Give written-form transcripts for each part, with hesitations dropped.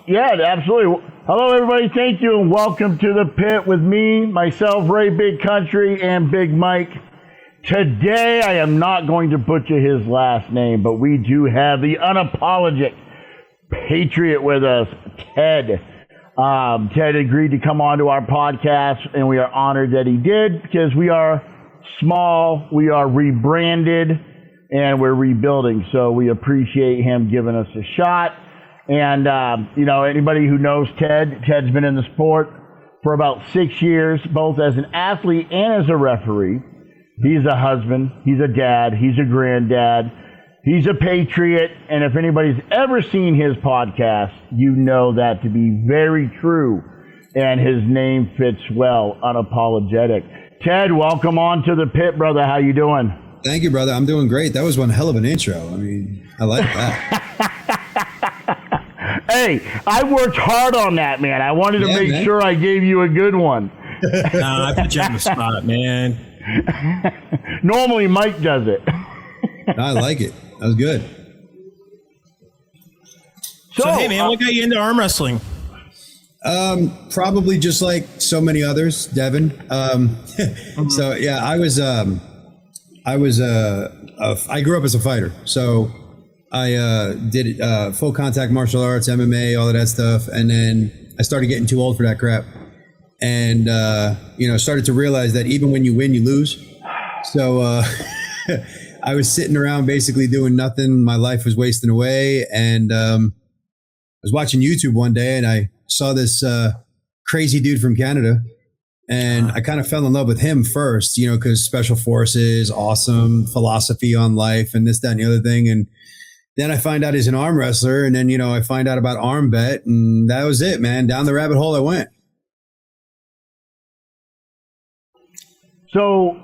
Yeah, absolutely. Hello, everybody. Thank you, and welcome to the pit with me, myself, Ray Big Country, and Big Mike. Today, I am not going to butcher his last name, but we do have the Unapologetic Patriot with us, Ted. Ted agreed to come on to our podcast, and we are honored that he did because we are small, we are rebranded, and we're rebuilding. So we appreciate him giving us a shot. And, anybody who knows Ted's been in the sport for about 6 years, both as an athlete and as a referee. He's a husband, he's a dad, he's a granddad, he's a patriot. And if anybody's ever seen his podcast, you know that to be very true. And his name fits well, Unapologetic. Ted, welcome on to the pit, brother. How you doing? Thank you, brother. I'm doing great. That was one hell of an intro. I mean, I like that. Hey, I worked hard on that, man. I wanted to make sure I gave you a good one. Nah, I put you on the spot, man. Normally, Mike does it. I like it. That was good. So hey, man, what got you into arm wrestling? Probably just like so many others, Devin. So yeah, I grew up as a fighter. So I did full contact martial arts, MMA, all of that stuff, and then I started getting too old for that crap, and started to realize that even when you win, you lose. So I was sitting around basically doing nothing. My life was wasting away, and I was watching YouTube one day, and I saw this crazy dude from Canada, and I kind of fell in love with him first, because special forces, awesome philosophy on life, and this, that, and the other thing, and then I find out he's an arm wrestler, and then, I find out about arm bet, and that was it, man. Down the rabbit hole I went. So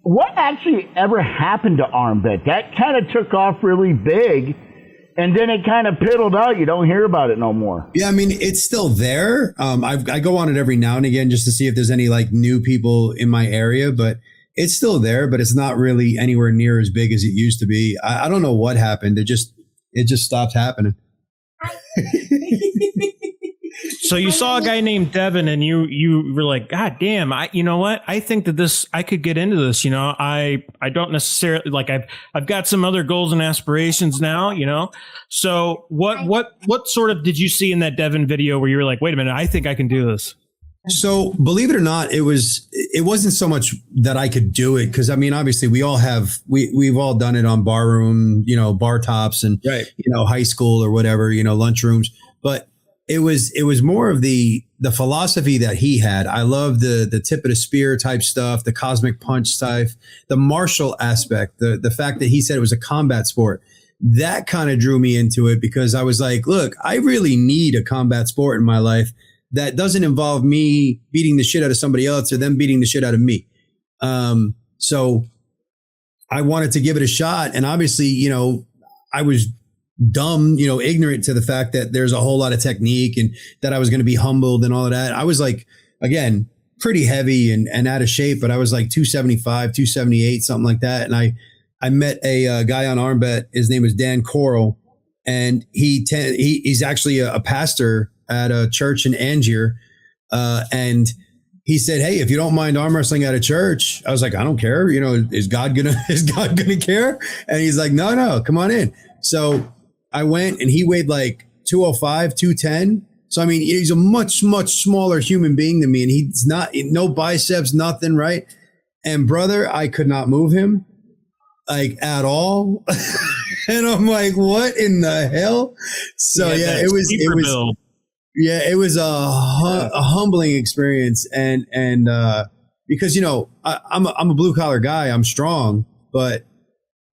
what actually ever happened to arm bet? That kind of took off really big, and then it kind of piddled out. You don't hear about it no more. Yeah, I mean, it's still there. I go on it every now and again just to see if there's any like new people in my area, but it's still there, but it's not really anywhere near as big as it used to be. I don't know what happened. It just stopped happening. So you saw a guy named Devin, and you were like, God damn, you know what? I think that I could get into this. I don't necessarily like. I've got some other goals and aspirations now. So what sort of did you see in that Devin video where you were like, wait a minute, I think I can do this? So believe it or not, it wasn't so much that I could do it. Cause I mean, obviously we've all done it on barroom, bar tops and, right. High school or whatever, lunchrooms, but it was more of the philosophy that he had. I love the tip of the spear type stuff, the cosmic punch type, the martial aspect, the fact that he said it was a combat sport. That kind of drew me into it because I was like, look, I really need a combat sport in my life that doesn't involve me beating the shit out of somebody else or them beating the shit out of me. So I wanted to give it a shot. And obviously, I was dumb, ignorant to the fact that there's a whole lot of technique and that I was going to be humbled and all of that. I was like, again, pretty heavy and out of shape, but I was like 275, 278, something like that. And I met a guy on arm bet. His name was Dan Coral, and he's actually a pastor at a church in Angier. And he said, hey, if you don't mind arm wrestling at a church, I was like, I don't care. Is God gonna care? And he's like, no, come on in. So I went, and he weighed like 205, 210. So, I mean, he's a much, much smaller human being than me, and he's no biceps, nothing. Right. And brother, I could not move him like at all. And I'm like, what in the hell? So yeah, it was build. Yeah, it was a humbling experience, and because I'm a blue collar guy, I'm strong, but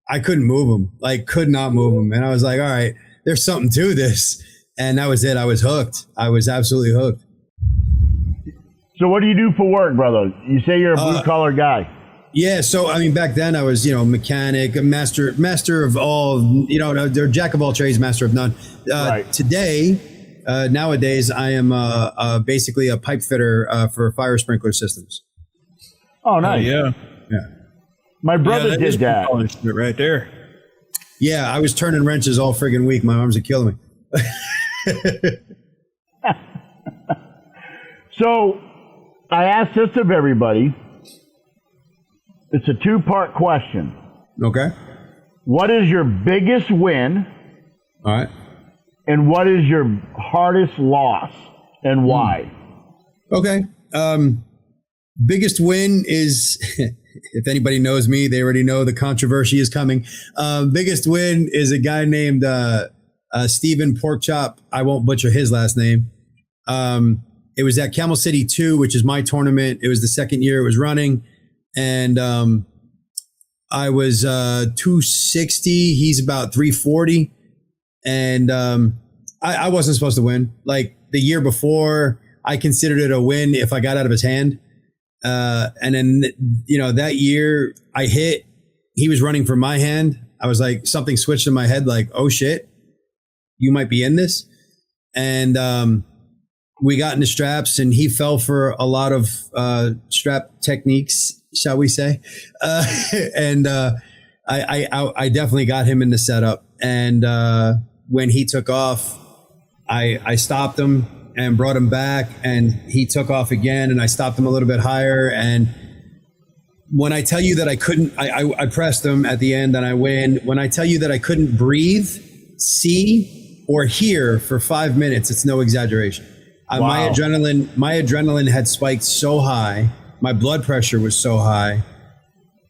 I couldn't move him, could not move him, and I was like, all right, there's something to this, and that was it. I was hooked. I was absolutely hooked. So, what do you do for work, brother? You say you're a blue collar guy. Yeah, so I mean, back then I was, mechanic, a master of all, they're jack of all trades, master of none. Right. Today. Nowadays, I am basically a pipe fitter for fire sprinkler systems. Oh, nice. Yeah. My brother did that. Right there. Yeah, I was turning wrenches all friggin' week. My arms are killing me. So I asked this of everybody. It's a two-part question. Okay. What is your biggest win? All right. And what is your hardest loss and why? Okay. Biggest win is, if anybody knows me, they already know the controversy is coming. Biggest win is a guy named Stephen Porkchop. I won't butcher his last name. It was at Chmielnicki 2, which is my tournament. It was the second year it was running. And I was 260. He's about 340. And I wasn't supposed to win. Like the year before, I considered it a win if I got out of his hand. And then, that year I hit, he was running for my hand. I was like, something switched in my head, like, oh shit, you might be in this. And we got into straps and he fell for a lot of strap techniques, shall we say. And I definitely got him in the setup. And when he took off, I stopped him and brought him back, and he took off again, and I stopped him a little bit higher. And when I tell you that I couldn't, I pressed him at the end and I win. When I tell you that I couldn't breathe, see, or hear for 5 minutes, it's no exaggeration. Wow. My adrenaline had spiked so high, my blood pressure was so high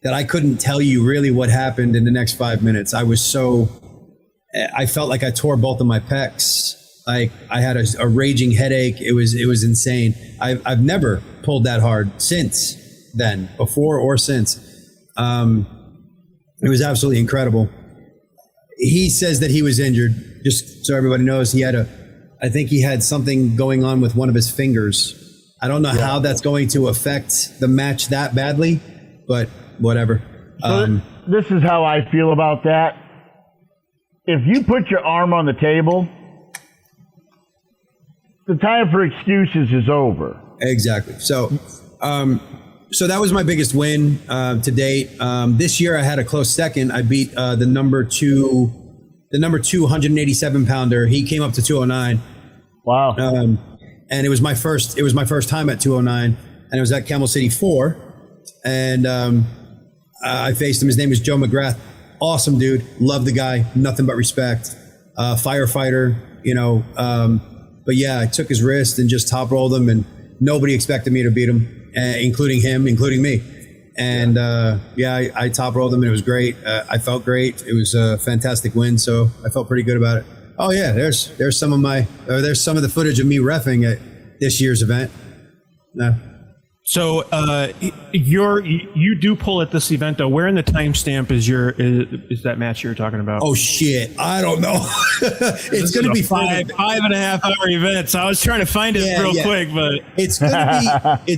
that I couldn't tell you really what happened in the next 5 minutes. I felt like I tore both of my pecs. Like I had a raging headache. It was insane. I've never pulled that hard since then, before or since. It was absolutely incredible. He says that he was injured. Just so everybody knows, I think he had something going on with one of his fingers. I don't know how that's going to affect the match that badly, but whatever. So this is how I feel about that. If you put your arm on the table, the time for excuses is over. Exactly. So that was my biggest win to date. This year I had a close second. I beat the number two 187 pounder. He came up to 209. Wow. And it was my first time at 209, and it was at Chmielnicki 4. And I faced him. His name is Joe McGrath. Awesome dude. Love the guy. Nothing but respect. Firefighter, but yeah, I took his wrist and just top rolled him, and nobody expected me to beat him, including him, including me. And I top rolled him, and it was great. I felt great. It was a fantastic win, so I felt pretty good about it. Oh yeah, there's some of the footage of me reffing at this year's event. No. So you do pull at this event though. Where in the timestamp is that match you were talking about? Oh shit, I don't know. It's going to be 5.5 hour event. So I was trying to find it real quick, but it's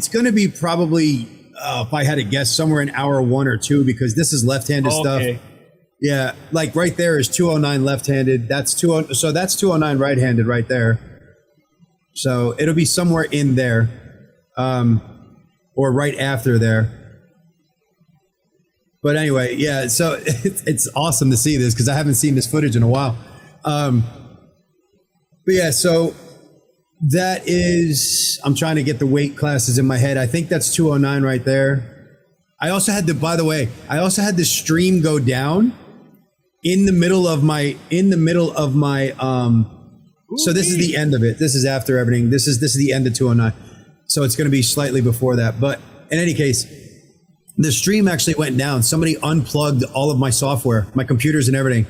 going to be probably if I had to guess somewhere in hour 1 or 2, because this is left-handed stuff. Yeah, like right there is 209 left-handed. That's 209 right-handed right there. So it'll be somewhere in there. Or right after there. But anyway, yeah, so it's awesome to see this because I haven't seen this footage in a while. But yeah, so that is, I'm trying to get the weight classes in my head. I think that's 209 right there. I also had the stream go down in the middle of my so this is the end of it. This is after everything. This is the end of 209. So it's going to be slightly before that. But in any case, the stream actually went down. Somebody unplugged all of my software, my computers and everything.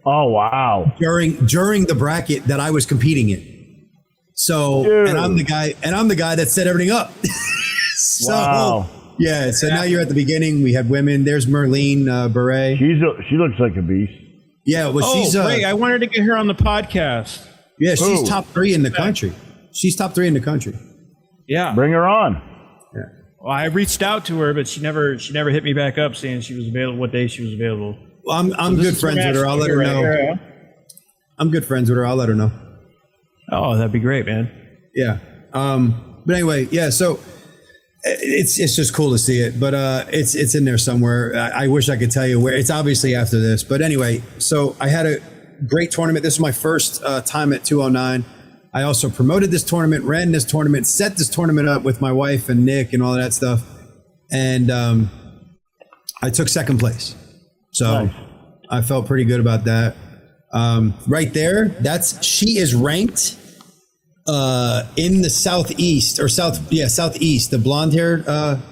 Oh, wow. During the bracket that I was competing in. So, Dude. and I'm the guy that set everything up. So, wow. Yeah. So now you're at the beginning. We had women. There's Merlene Beret. She looks like a beast. Yeah. Well, she's great. I wanted to get her on the podcast. Yeah. She's top 3 in the country. She's top 3 in the country. Yeah. Bring her on. Yeah. Well, I reached out to her, but she never hit me back up saying she was available, what day she was available. Well, I'm good friends with her. I'll let her know. Here. I'm good friends with her. I'll let her know. Oh, that'd be great, man. Yeah. But anyway, yeah. So it's just cool to see it, but it's in there somewhere. I wish I could tell you where. It's obviously after this, but anyway. So I had a great tournament. This is my first time at 209. I also promoted this tournament, ran this tournament, set this tournament up with my wife and Nick and all of that stuff. And I took second place. So nice. I felt pretty good about that. Right there, she is ranked in the southeast, the blonde-haired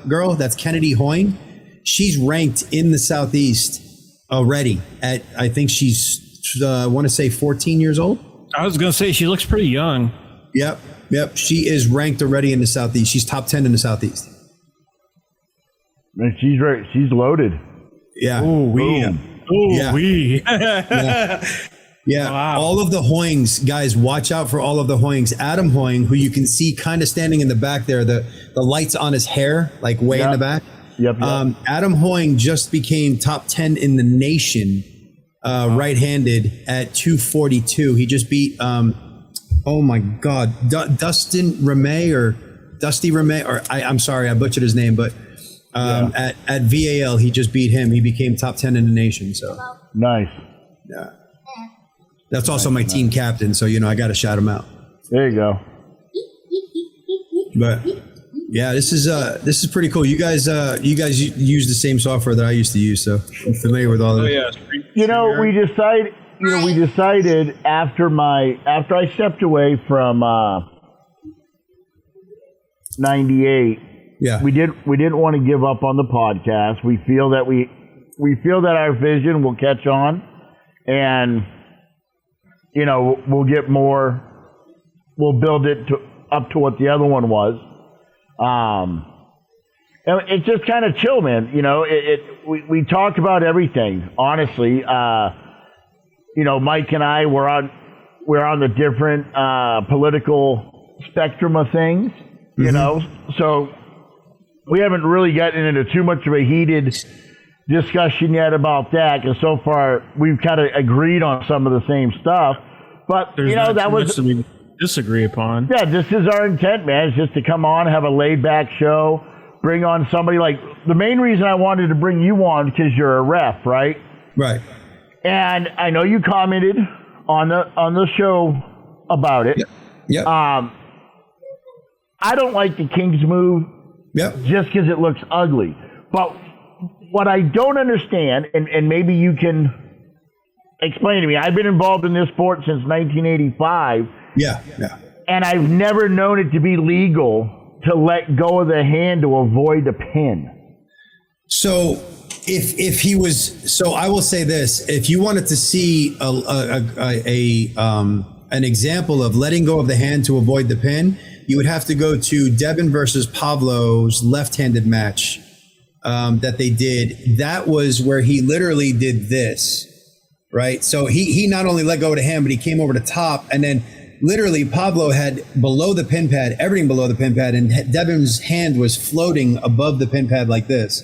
girl. That's Kennedy Hoying. She's ranked in the southeast already at, I think she's, I want to say 14 years old. I was going to say she looks pretty young. Yep. She is ranked already in the southeast. She's top 10 in the southeast. And she's right. She's loaded. Yeah. Yeah. Wow. All of the Hoyings, guys, watch out for all of the Hoyings. Adam Hoying, who you can see kind of standing in the back there, the lights on his hair, like way in the back. Yep. Adam Hoying just became top 10 in the nation, right-handed at 242. He just beat, oh my God, Dusty Ramey, or I'm sorry, I butchered his name, but at VAL, he just beat him. He became top 10 in the nation. So nice. Yeah. That's also my team captain, so I got to shout him out. There you go. But yeah, this is pretty cool. You guys use the same software that I used to use, so I'm familiar with all of it. We decided after I stepped away from 98. Yeah, we didn't want to give up on the podcast. We feel that our vision will catch on, and we'll get more. We'll build it up to what the other one was. And it's just kind of chill, man. We talk about everything. Honestly, Mike and I we're on the different political spectrum of things. So we haven't really gotten into too much of a heated discussion yet about that, because so far we've kind of agreed on some of the same stuff. But that was we disagree upon. Yeah, this is our intent, man. It's just to come on, have a laid back show, bring on somebody like the main reason I wanted to bring you on because you're a ref, right? Right. And I know you commented on the show about it. Yep. I don't like the King's move. Yep. Just because it looks ugly. But what I don't understand, and maybe you can explain to me, I've been involved in this sport since 1985. Yeah. And I've never known it to be legal to let go of the hand to avoid the pin. So if he was, so I will say this, if you wanted to see an example of letting go of the hand to avoid the pin, you would have to go to Devin versus Pablo's left-handed match that they did. That was where he literally did this, right? So he not only let go of the hand, but he came over the top, and then literally Pablo had below the pin pad, everything below the pin pad, and Devin's hand was floating above the pin pad like this.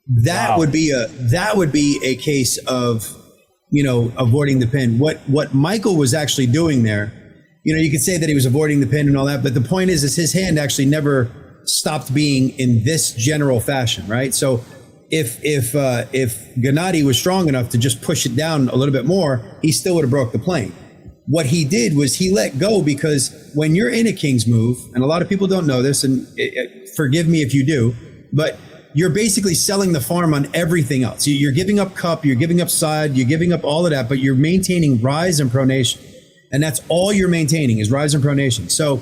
That would be a case of, avoiding the pin. What Michael was actually doing there, you could say that he was avoiding the pin and all that, but the point is his hand actually never stopped being in this general fashion, right? So if Gennady was strong enough to just push it down a little bit more, he still would have broke the plane. What he did was he let go, because when you're in a King's move, and a lot of people don't know this, and forgive me if you do, but you're basically selling the farm on everything else. You're giving up cup, you're giving up side, you're giving up all of that, but you're maintaining rise and pronation. And that's all you're maintaining is rise and pronation. So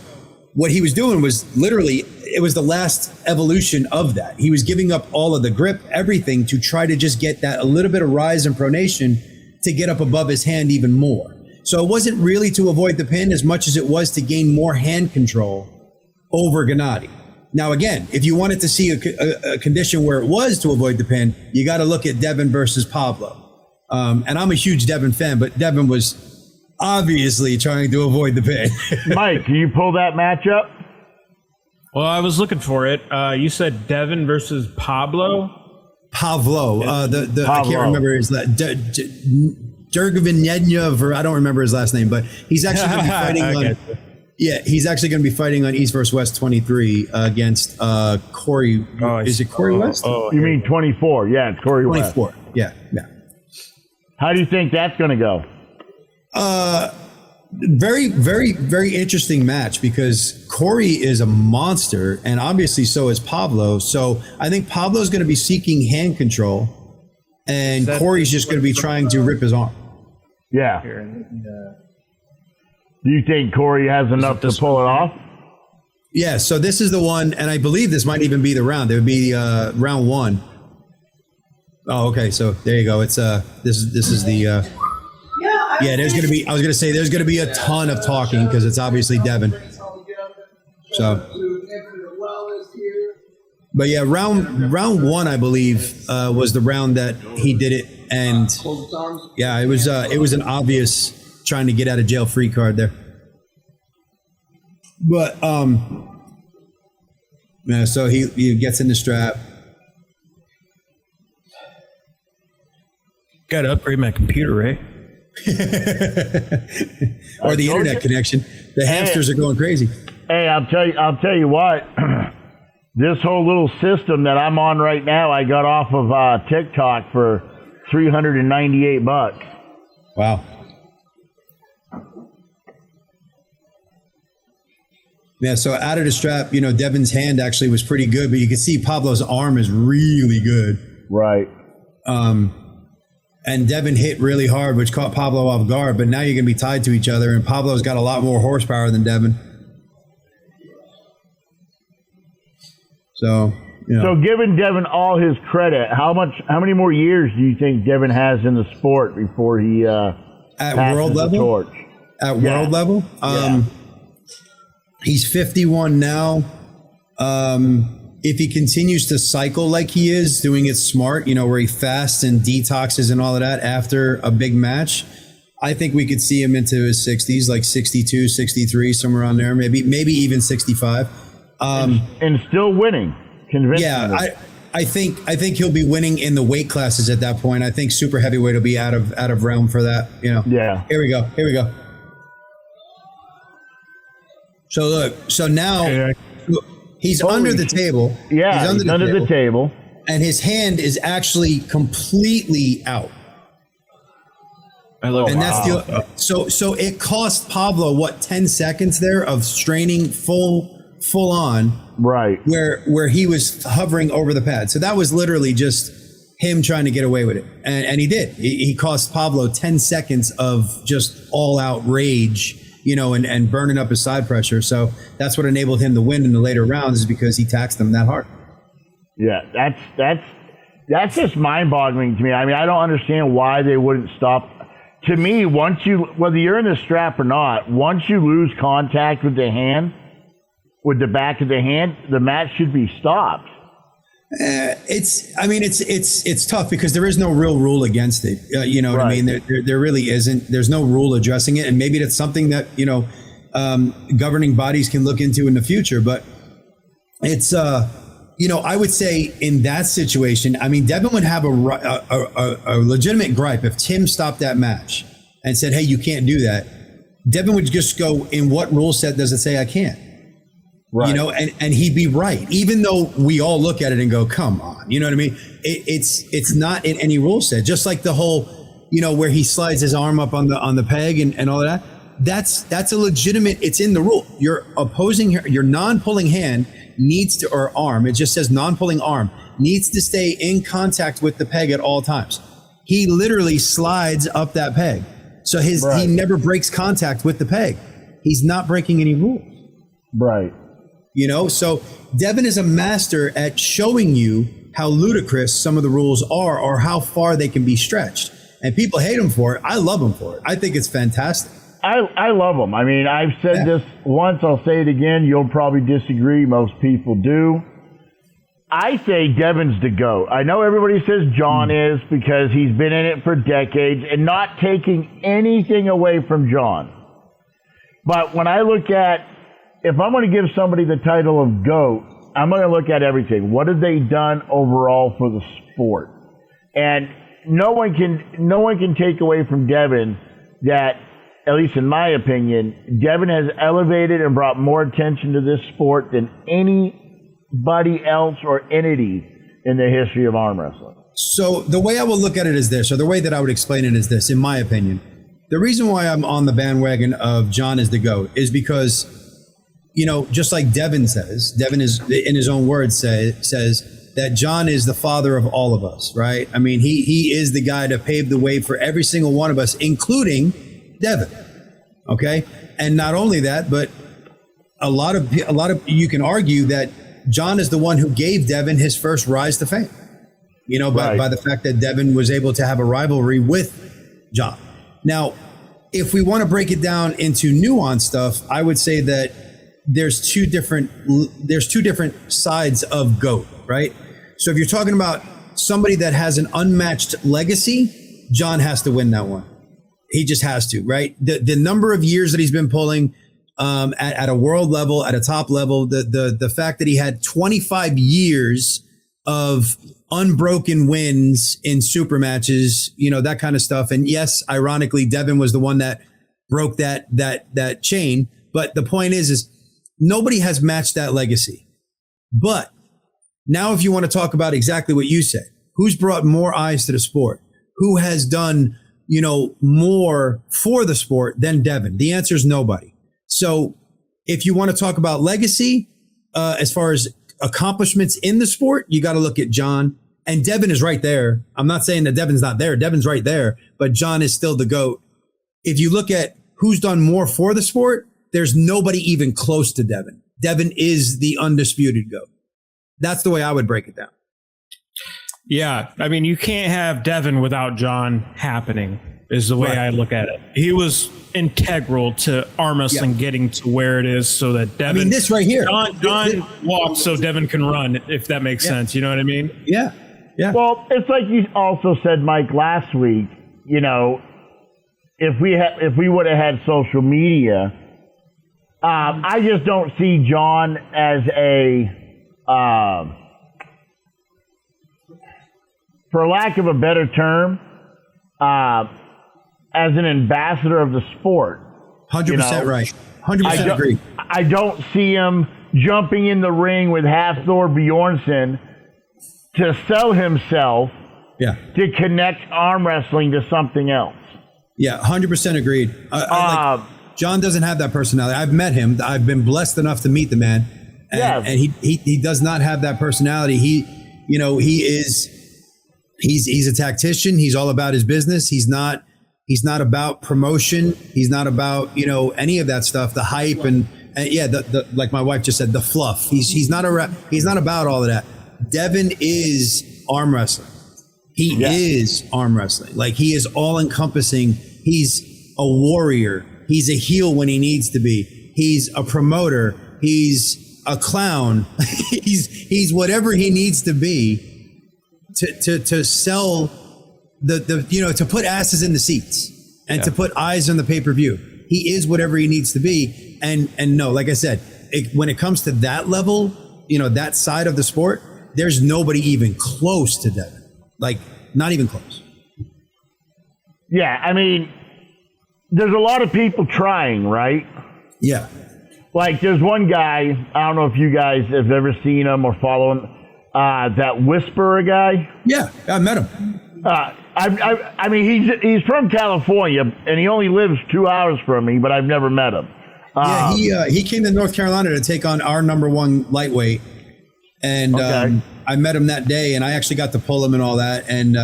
what he was doing was literally, it was the last evolution of that. He was giving up all of the grip, everything, to try to just get that a little bit of rise and pronation to get up above his hand even more. So it wasn't really to avoid the pin as much as it was to gain more hand control over Gennady. Now, again, if you wanted to see a condition where it was to avoid the pin, you got to look at Devin versus Pablo. And I'm a huge Devin fan, but Devin was obviously trying to avoid the pin. Mike, can you pull that match up? Well, I was looking for it. You said Devin versus Pablo? Pavlo. I can't remember his last Dergovinyev, I don't remember his last name, but he's actually going to be fighting on. Yeah, he's actually going to be fighting on East vs. West 23 against Corey. Is it Corey West? You mean 24? Yeah, it's Corey 24. West. 24. Yeah. How do you think that's going to go? Very, very, very interesting match because Corey is a monster, and obviously so is Pablo. So I think Pablo's going to be seeking hand control, and Corey's just going to be trying to rip his arm. Yeah. Do you think Corey has enough to pull it off? Yeah. So this is the one, and I believe this might even be the round. It would be round one. Oh, okay. So there you go. It's this is the. Yeah, there's going to be, I was going to say, there's going to be a ton of talking because it's obviously Devin. So, but yeah, round one, I believe, was the round that he did it. And yeah, it was an obvious trying to get out of jail free card there. But, yeah, so he gets in the strap. Got to upgrade my computer, right? Or the internet connection. The hamsters are going crazy. Hey, I'll tell you what. This whole little system that I'm on right now, I got off of TikTok for $398. Wow. Yeah, so out of the strap, Devin's hand actually was pretty good, but you can see Pablo's arm is really good. Right. And Devin hit really hard, which caught Pablo off guard. But now you're going to be tied to each other, and Pablo's got a lot more horsepower than Devin. So, So giving Devin all his credit, how many more years do you think Devin has in the sport before he at world level? Torch? At world level? He's 51 now. If he continues to cycle like he is, doing it smart, where he fasts and detoxes and all of that after a big match, I think we could see him into his 60s, like 62, 63, somewhere around there, maybe even 65. And still winning, convincingly. Yeah, I think he'll be winning in the weight classes at that point. I think super heavyweight will be out of realm for that. Yeah. Here we go. So look, now. He's under the table. Yeah, he's under the table. And his hand is actually completely out. That's so it cost Pablo 10 seconds there of straining full on. Right. Where he was hovering over the pad. So that was literally just him trying to get away with it. And he did. He cost Pablo 10 seconds of just all out rage. And burning up his side pressure. So that's what enabled him to win in the later rounds, is because he taxed them that hard. Yeah, that's just mind-boggling to me. I mean, I don't understand why they wouldn't stop. To me, whether you're in the strap or not, once you lose contact with with the back of the hand, the match should be stopped. It's tough because there is no real rule against it. What I mean? There really isn't. There's no rule addressing it. And maybe that's something that, governing bodies can look into in the future. But it's, I would say in that situation, I mean, Devin would have a legitimate gripe if Tim stopped that match and said, hey, you can't do that. Devin would just go, in what rule set does it say I can't? Right. And he'd be right, even though we all look at it and go, come on, you know what I mean? It's not in any rule set, just like the whole, where he slides his arm up on the peg and all of that. That's a legitimate, it's in the rule. Your non-pulling hand needs to, or arm, it just says non-pulling arm, needs to stay in contact with the peg at all times. He literally slides up that peg. So he never breaks contact with the peg. He's not breaking any rules. Right. So Devin is a master at showing you how ludicrous some of the rules are or how far they can be stretched. And people hate him for it. I love him for it. I think it's fantastic. I love him. I mean, I've said this once. I'll say it again. You'll probably disagree. Most people do. I say Devin's the GOAT. I know everybody says John is because he's been in it for decades, and not taking anything away from John. But when I look at, if I'm going to give somebody the title of GOAT, I'm going to look at everything. What have they done overall for the sport? And no one can take away from Devin that, at least in my opinion, Devin has elevated and brought more attention to this sport than anybody else or entity in the history of arm wrestling. So the way I will look at it is this, or the way that I would explain it is this, in my opinion. The reason why I'm on the bandwagon of John is the GOAT is because, just like Devin says, Devin is in his own words says that John is the father of all of us, right? I mean, he is the guy to pave the way for every single one of us, including Devin. Okay. And not only that, but a lot of you can argue that John is the one who gave Devin his first rise to fame, by the fact that Devin was able to have a rivalry with John. Now, if we want to break it down into nuanced stuff, I would say that there's two different sides of GOAT, right? So if you're talking about somebody that has an unmatched legacy, John has to win that one. He just has to, right? The number of years that he's been pulling at a world level, at a top level, the fact that he had 25 years of unbroken wins in super matches, that kind of stuff. And yes, ironically, Devin was the one that broke that chain. But the point is nobody has matched that legacy. But now, if you want to talk about exactly what you said, who's brought more eyes to the sport? Who has done, more for the sport than Devin? The answer is nobody. So if you want to talk about legacy, as far as accomplishments in the sport, you got to look at John. And Devin is right there. I'm not saying that Devin's not there. Devin's right there, but John is still the GOAT. If you look at who's done more for the sport, there's nobody even close to Devin. Devin is the undisputed GOAT. That's the way I would break it down. Yeah. I mean, you can't have Devin without John happening, is the way I look at it. He was integral to arm wrestling getting to where it is so that Devin... this right here. John walks so Devin can run, if that makes sense. You know what I mean? Yeah. Yeah. Well, it's like you also said, Mike, last week, if we would have had social media, I just don't see John as for lack of a better term, as an ambassador of the sport. 100% right. 100% agree. I don't see him jumping in the ring with Hafthor Bjornsson to sell himself to connect arm wrestling to something else. Yeah, 100% agreed. John doesn't have that personality. I've met him. I've been blessed enough to meet the man. And he does not have that personality. He's a tactician. He's all about his business. He's not about promotion. He's not about, any of that stuff, the hype and like my wife just said, the fluff. He's not about all of that. Devin is arm wrestling. He is arm wrestling. Like, he is all encompassing. He's a warrior. He's a heel when he needs to be. He's a promoter. He's a clown. he's whatever he needs to be to sell to put asses in the seats and to put eyes on the pay-per-view. He is whatever he needs to be. And no, like I said, when it comes to that level, that side of the sport, there's nobody even close to Devin. Like, not even close. Yeah, I mean, there's a lot of people trying, right? Yeah. Like, there's one guy, I don't know if you guys have ever seen him or follow him, that Whisperer guy. Yeah, I met him. I mean, he's from California, and he only lives 2 hours from me, but I've never met him. He came to North Carolina to take on our number one lightweight. And I met him that day, and I actually got to pull him and all that. And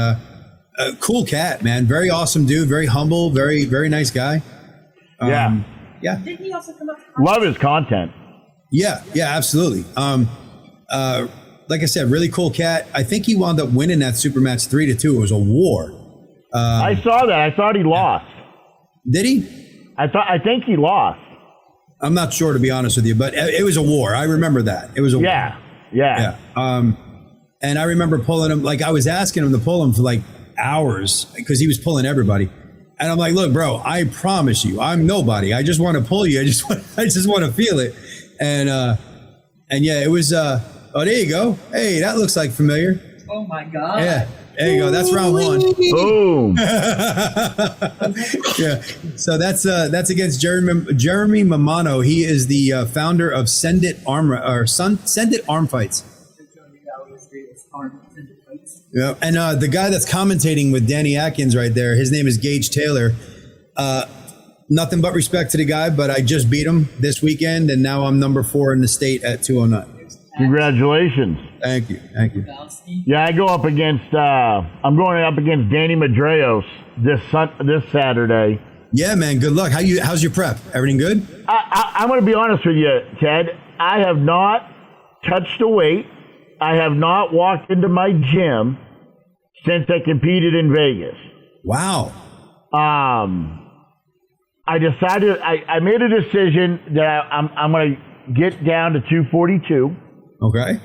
cool cat, man. Very awesome dude. Very humble. Very, very nice guy. Yeah. Didn't he also come up? Love his content. Yeah, absolutely. Like I said, really cool cat. I think he wound up winning that super match 3-2. It was a war. I saw that. I thought he lost. Did he? I think he lost. I'm not sure, to be honest with you, but it was a war. I remember that. It was a war. Yeah. And I remember pulling him, like, I was asking him to pull him for like hours because he was pulling everybody. And I'm like, look, bro, I promise you, I'm nobody. I just want to pull you. I just want to feel it. And yeah, it was, oh, there you go. Hey, that looks like familiar. Oh my God. Yeah. There you go. That's round one. Boom. Yeah. So that's against Jeremy Mamano. He is the founder of Send It Arm Fights. Yeah. And the guy that's commentating with Danny Atkins right there, his name is Gage Taylor. Nothing but respect to the guy, but I just beat him this weekend, and now I'm number 4 in the state at 209. Congratulations. Thank you. Yeah, I go up against, I'm going up against Danny Madreos this Saturday. Yeah, man, good luck. How's your prep? Everything good? I'm going to be honest with you, Ted. I have not touched a weight. I have not walked into my gym since I competed in Vegas. Wow. I decided, I made a decision that I'm going to get down to 242. Okay.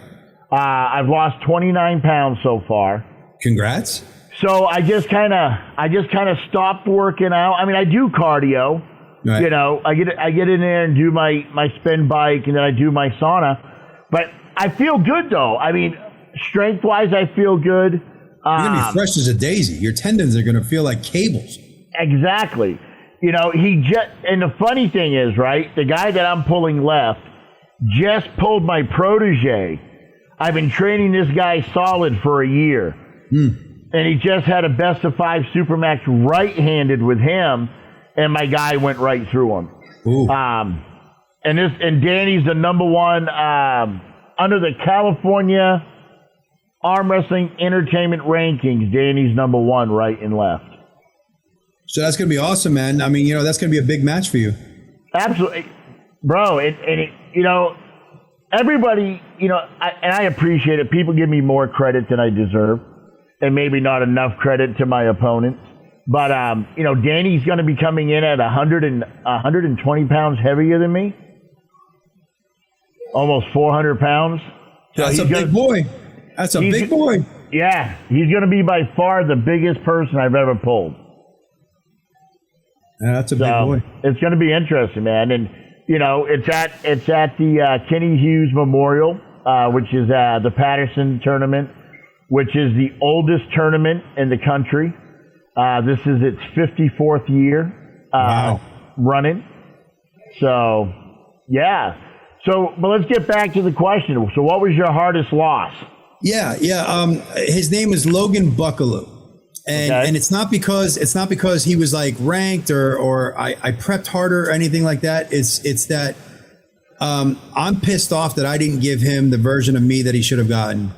I've lost 29 pounds so far. Congrats. So I just kind of stopped working out. I mean, I do cardio. Right. You know, I get in there and do my spin bike, and then I do my sauna. But I feel good though. I mean, strength wise, I feel good. You're gonna be fresh as a daisy. Your tendons are gonna feel like cables. Exactly. You know, and the funny thing is, right, the guy that I'm pulling left just pulled my protege. I've been training this guy solid for a year. And he just had a best of 5 Supermax right-handed with him, and my guy went right through him. Ooh. And Danny's the number 1 under the California Arm Wrestling Entertainment Rankings. Danny's number 1 right and left. So that's going to be awesome, man. I mean, you know, that's going to be a big match for you. Absolutely. Bro, you know, everybody, you know, I appreciate it. People give me more credit than I deserve, and maybe not enough credit to my opponents. But, you know, Danny's going to be coming in at 120 pounds heavier than me. Almost 400 pounds. So that's a big boy. That's a big boy. Yeah. He's going to be by far the biggest person I've ever pulled. Yeah, that's a big boy. It's going to be interesting, man. And, you know, it's at the Kenny Hughes Memorial, which is the Patterson tournament, which is the oldest tournament in the country. This is its 54th year running. So, yeah. So, but let's get back to the question. So, what was your hardest loss? Yeah. His name is Logan Buckaloo. And it's not because he was like ranked or I prepped harder or anything like that. It's that I'm pissed off that I didn't give him the version of me that he should have gotten.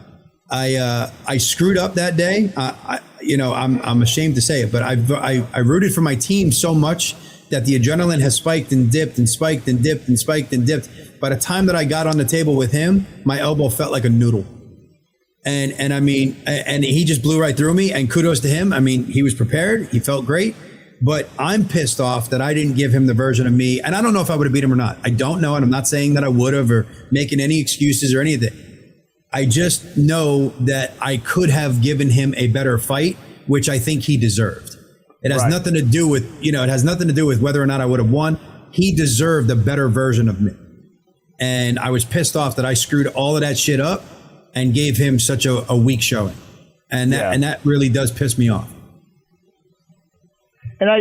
I screwed up that day. I'm ashamed to say it, but I rooted for my team so much that the adrenaline has spiked and dipped and spiked and dipped and spiked and dipped. By the time that I got on the table with him, my elbow felt like a noodle. And I mean, and he just blew right through me, and kudos to him. I mean, he was prepared. He felt great, but I'm pissed off that I didn't give him the version of me. And I don't know if I would have beat him or not. I don't know. And I'm not saying that I would have or making any excuses or anything. I just know that I could have given him a better fight, which I think he deserved. It has nothing to do with, it has nothing to do with whether or not I would have won. He deserved a better version of me. And I was pissed off that I screwed all of that shit up and gave him such a weak showing. And that really does piss me off. And I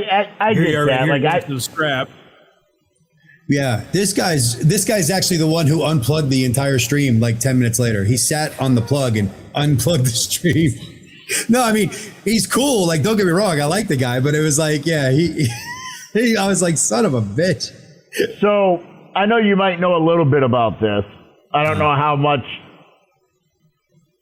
get that. Like the scrap. Yeah, this guy's actually the one who unplugged the entire stream like 10 minutes later. He sat on the plug and unplugged the stream. No, I mean, he's cool. Like, don't get me wrong, I like the guy, but it was like, yeah, I was like, son of a bitch. So I know you might know a little bit about this. I don't know how much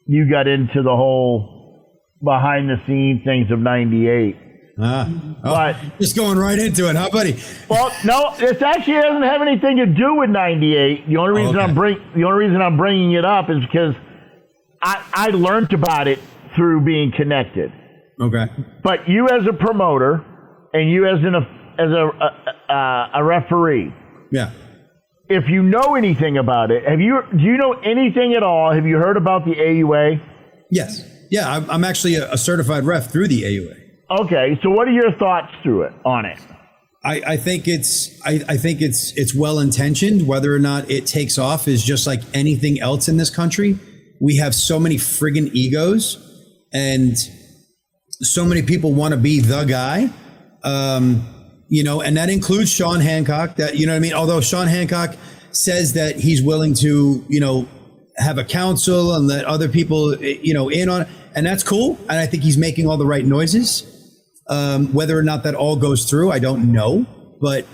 you got into the whole behind the scenes things of '98. But just going right into it, huh, buddy? Well, no, this actually doesn't have anything to do with '98. The only reason I'm bringing it up is because I learned about it through being connected. Okay. But you as a promoter and you as a referee. Yeah. If you know anything about it, do you know anything at all? Have you heard about the AUA? Yes. Yeah, I'm actually a certified ref through the AUA. Okay, so what are your thoughts on it? I think it's well intentioned. Whether or not it takes off is just like anything else in this country. We have so many friggin' egos, and so many people want to be the guy. And that includes Sean Hancock. That, you know what I mean? Although Sean Hancock says that he's willing to, have a council and let other people, in on it. And that's cool. And I think he's making all the right noises. Whether or not that all goes through, I don't know. But,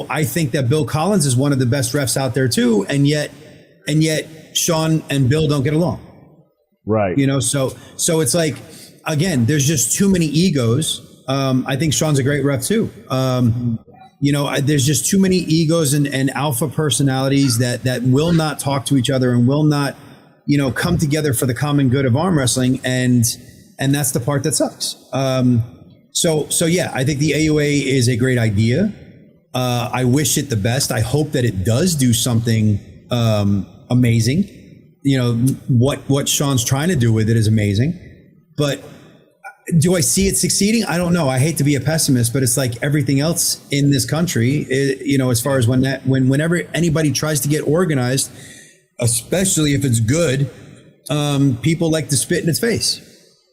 I think that Bill Collins is one of the best refs out there too. And yet Sean and Bill don't get along. Right. So it's like, again, there's just too many egos. I think Sean's a great ref too. There's just too many egos and alpha personalities that will not talk to each other and will not, come together for the common good of arm wrestling. And that's the part that sucks. So yeah, I think the AUA is a great idea. I wish it the best. I hope that it does do something amazing. What Sean's trying to do with it is amazing. But do I see it succeeding? I don't know. I hate to be a pessimist, but it's like everything else in this country, as far as whenever anybody tries to get organized, especially if it's good, people like to spit in its face.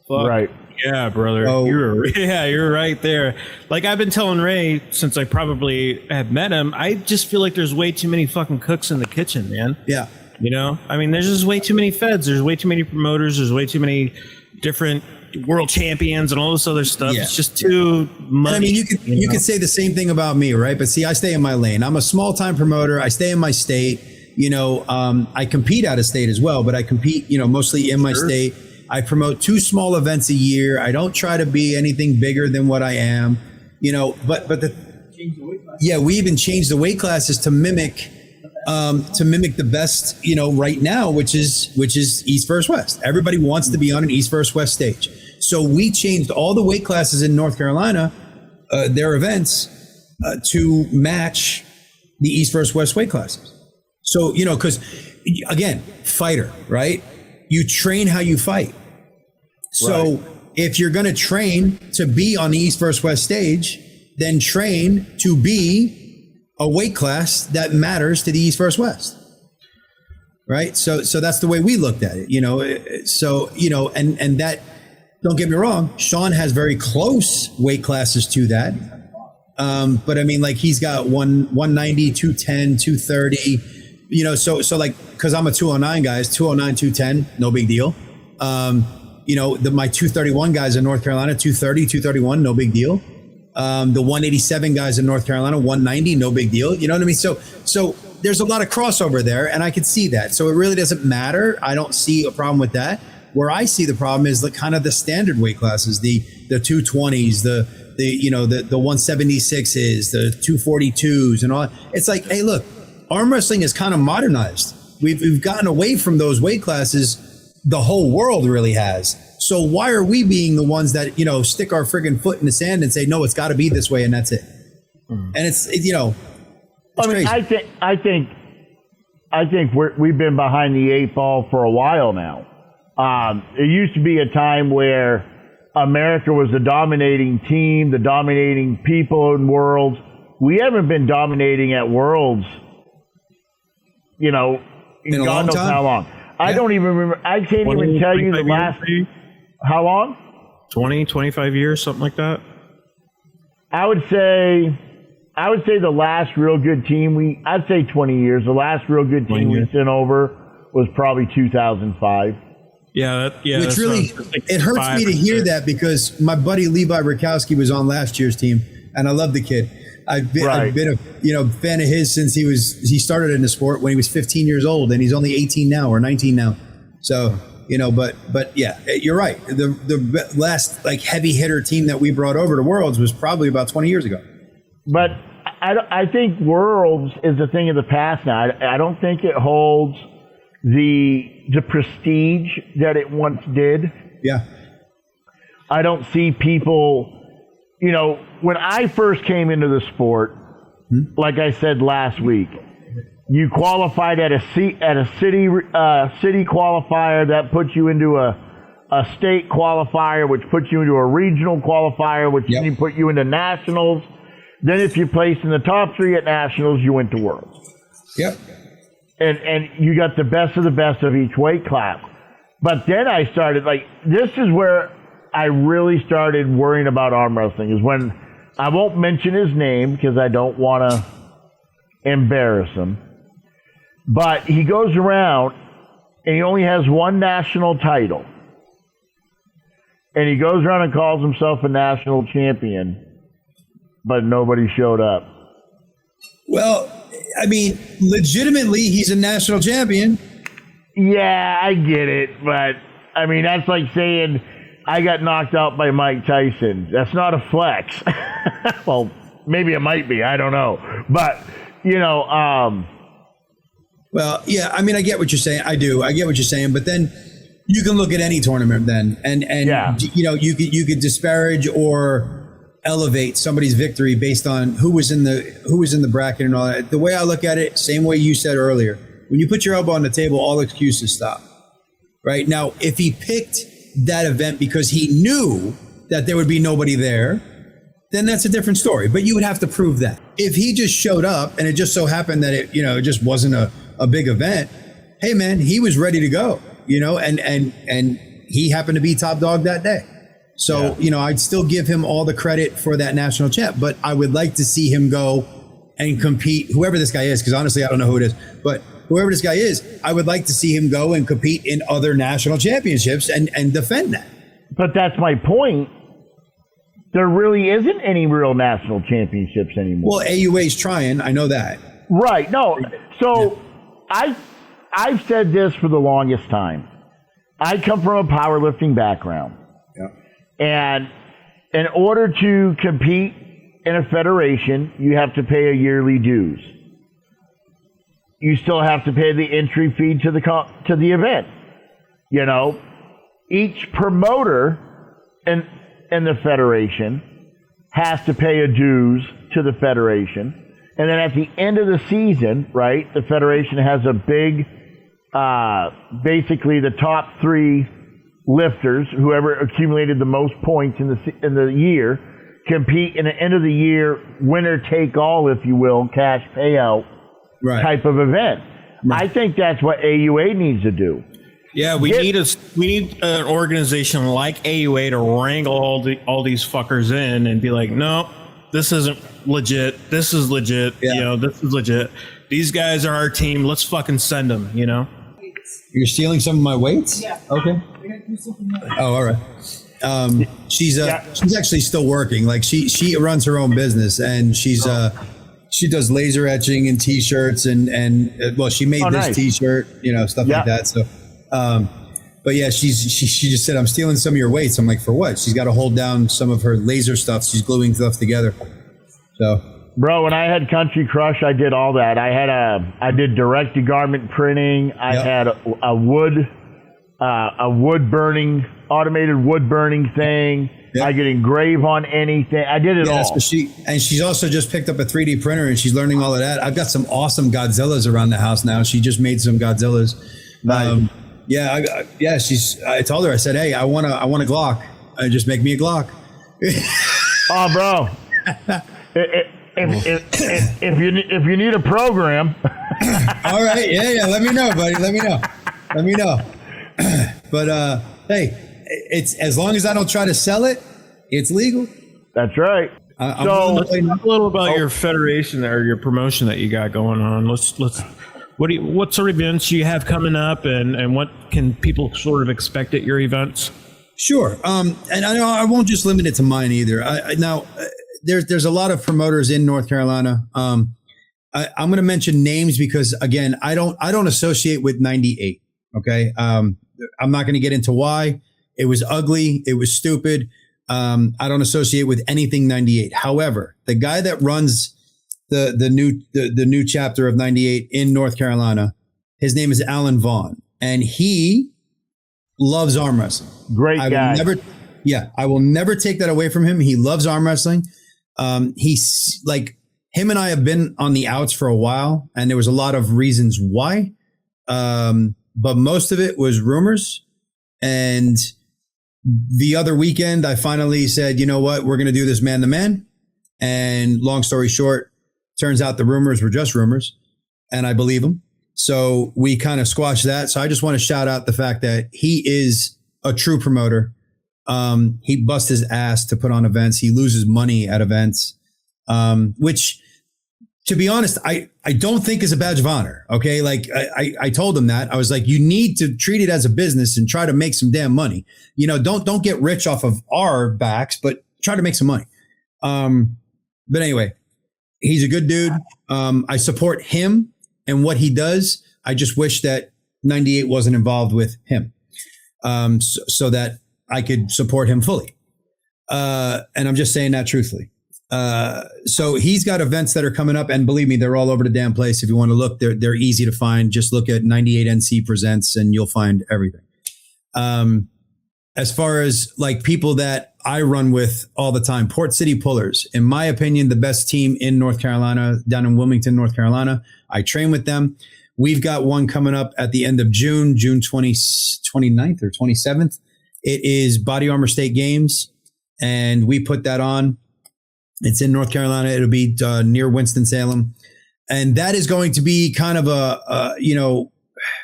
Fuck. Right. Yeah, brother. You're right there. Like I've been telling Ray since I probably have met him, I just feel like there's way too many fucking cooks in the kitchen, man. Yeah. There's just way too many feds. There's way too many promoters. There's way too many different world champions and all this other stuff. Yeah. It's just too much. You could say the same thing about me, right? But see, I stay in my lane. I'm a small time promoter. I stay in my state. I compete out of state as well, but I compete, mostly in my state. I promote 2 small events a year. I don't try to be anything bigger than what I am, but we even changed the weight classes to mimic the best, right now, which is East versus West. Everybody wants to be on an East versus West stage. So we changed all the weight classes in North Carolina, their events, to match the East versus West weight classes. So, because again, fighter, right? You train how you fight. So if you're going to train to be on the East versus West stage, then train to be a weight class that matters to the East versus West. Right. So that's the way we looked at it, and that, don't get me wrong, Sean has very close weight classes to that. But he's got 190, 210, 230, so like, cause I'm a 209 guys, 209, 210, no big deal. My 231 guys in North Carolina, 230, 231, no big deal. The 187 guys in North Carolina, 190, no big deal. You know what I mean? So there's a lot of crossover there, and I can see that. So it really doesn't matter. I don't see a problem with that. Where I see the problem is the standard weight classes, the 220s, the 176s, the 242s, and all. It's like, hey, look, arm wrestling is kind of modernized. We've gotten away from those weight classes. The whole world really has. So why are we being the ones that, stick our friggin' foot in the sand and say, no, it's got to be this way, and that's it. And it's crazy. I think we've been behind the 8 ball for a while now. It used to be a time where America was the dominating team, the dominating people in worlds. We haven't been dominating at worlds, in God knows how long. Yeah. I don't even remember. I can't even tell you the last. How long? 20, 25 years, something like that. I would say the last real good team I'd say 20 years. The last real good team we sent over was probably 2005. Yeah. Which really, it hurts me to hear that, because my buddy Levi Rakowski was on last year's team, and I love the kid. I've been a fan of his since he started in the sport when he was 15 years old, and he's only 18 now or 19 now. So, but yeah, you're right. The last heavy hitter team that we brought over to Worlds was probably about 20 years ago. But I think Worlds is a thing of the past now. I don't think it holds the prestige that it once did. Yeah. I don't see people, when I first came into the sport, like I said last week, you qualified at a city qualifier that puts you into a state qualifier, which puts you into a regional qualifier, which then put you into nationals. Then if you placed in the top 3 at nationals, you went to worlds. Yep. And you got the best of each weight class. But then I started, this is where I really started worrying about arm wrestling, is when, I won't mention his name because I don't want to embarrass him, but he goes around and he only has one national title. and he goes around and calls himself a national champion, but nobody showed up. Well, I mean, legitimately, he's a national champion. Yeah, I get it, but I mean, that's like saying I got knocked out by Mike Tyson. That's not a flex. Well, maybe it might be. I don't know. But, you know, well, yeah, I mean, I get what you're saying. I do. I get what you're saying. But then you can look at any tournament then and yeah. You know, you could disparage or elevate somebody's victory based on who was in the bracket and all that. The way I look at it, same way you said earlier, when you put your elbow on the table, all excuses stop. Right? Now, if he picked that event because he knew that there would be nobody there, then that's a different story. But you would have to prove that. If he just showed up and it just so happened that it just wasn't a big event, hey man, he was ready to go, and he happened to be top dog that day. So, I'd still give him all the credit for that national champ, but I would like to see him go and compete, whoever this guy is, because honestly, I don't know who it is, but whoever this guy is, I would like to see him go and compete in other national championships and defend that. But that's my point. There really isn't any real national championships anymore. Well, AUA's trying. I know that. Right. No. So I've said this for the longest time. I come from a powerlifting background. Yeah. And in order to compete in a federation, you have to pay a yearly dues. You still have to pay the entry fee to the event. Each promoter in the federation has to pay a dues to the federation. And then at the end of the season, right, the federation has a big, basically the top 3 lifters, whoever accumulated the most points in the year, compete in an end of the year winner take all, if you will, cash payout type of event. Right. I think that's what AUA needs to do. Yeah, we need an organization like AUA to wrangle all these fuckers in and be like, no, this isn't legit. This is legit. Yeah. This is legit. These guys are our team. Let's fucking send them. You're stealing some of my weights? Yeah. Okay. Oh, all right. She's actually still working. Like she runs her own business, and she does laser etching and T-shirts, and she made this T-shirt, stuff like that. So, but yeah, she just said, I'm stealing some of your weights. I'm like, for what? She's got to hold down some of her laser stuff. She's gluing stuff together. So, bro, when I had Country Crush, I did all that. I did direct to garment printing. I had a wood burning, automated wood burning thing. Yep. I could engrave on anything. I did it all. So she's also just picked up a 3D printer and she's learning all of that. I've got some awesome Godzillas around the house now. She just made some Godzillas. Nice. I told her, I said, hey, I want a Glock. Just make me a Glock. Oh, bro. If you need a program. All right. Yeah. Let me know, buddy. Let me know. But hey, it's as long as I don't try to sell it, it's legal. That's right. Let's talk a little about your federation or your promotion that you got going on. What sort of events you have coming up, and what can people sort of expect at your events? Sure. And I won't just limit it to mine either. There's a lot of promoters in North Carolina. I'm going to mention names because again, I don't associate with 98. Okay. I'm not going to get into why. It was ugly. It was stupid. I don't associate with anything 98. However, the guy that runs the new chapter of 98 in North Carolina, his name is Alan Vaughn, and he loves arm wrestling. Great guy. I will never take that away from him. He loves arm wrestling. He's like, him and I have been on the outs for a while, and there was a lot of reasons why. But most of it was rumors. And the other weekend, I finally said, you know what, we're going to do this man to man. And long story short, turns out the rumors were just rumors, and I believe them. So we kind of squashed that. So I just want to shout out the fact that he is a true promoter. He busts his ass to put on events. He loses money at events, which to be honest, I don't think is a badge of honor. Okay. Like I told him that. I was like, you need to treat it as a business and try to make some damn money. You know, don't get rich off of our backs, but try to make some money. But anyway, he's a good dude. I support him and what he does. I just wish that 98 wasn't involved with him, so that I could support him fully. And I'm just saying that truthfully. So he's got events that are coming up, and believe me, they're all over the damn place. If you want to look, they're easy to find. Just look at 98NC Presents and you'll find everything. As far as like people that I run with all the time, Port City Pullers, in my opinion, the best team in North Carolina, down in Wilmington, North Carolina. I train with them. We've got one coming up at the end of June 29th or 27th. It is Body Armor State Games, and we put that on. It's in North Carolina. It'll be near Winston-Salem. And that is going to be kind of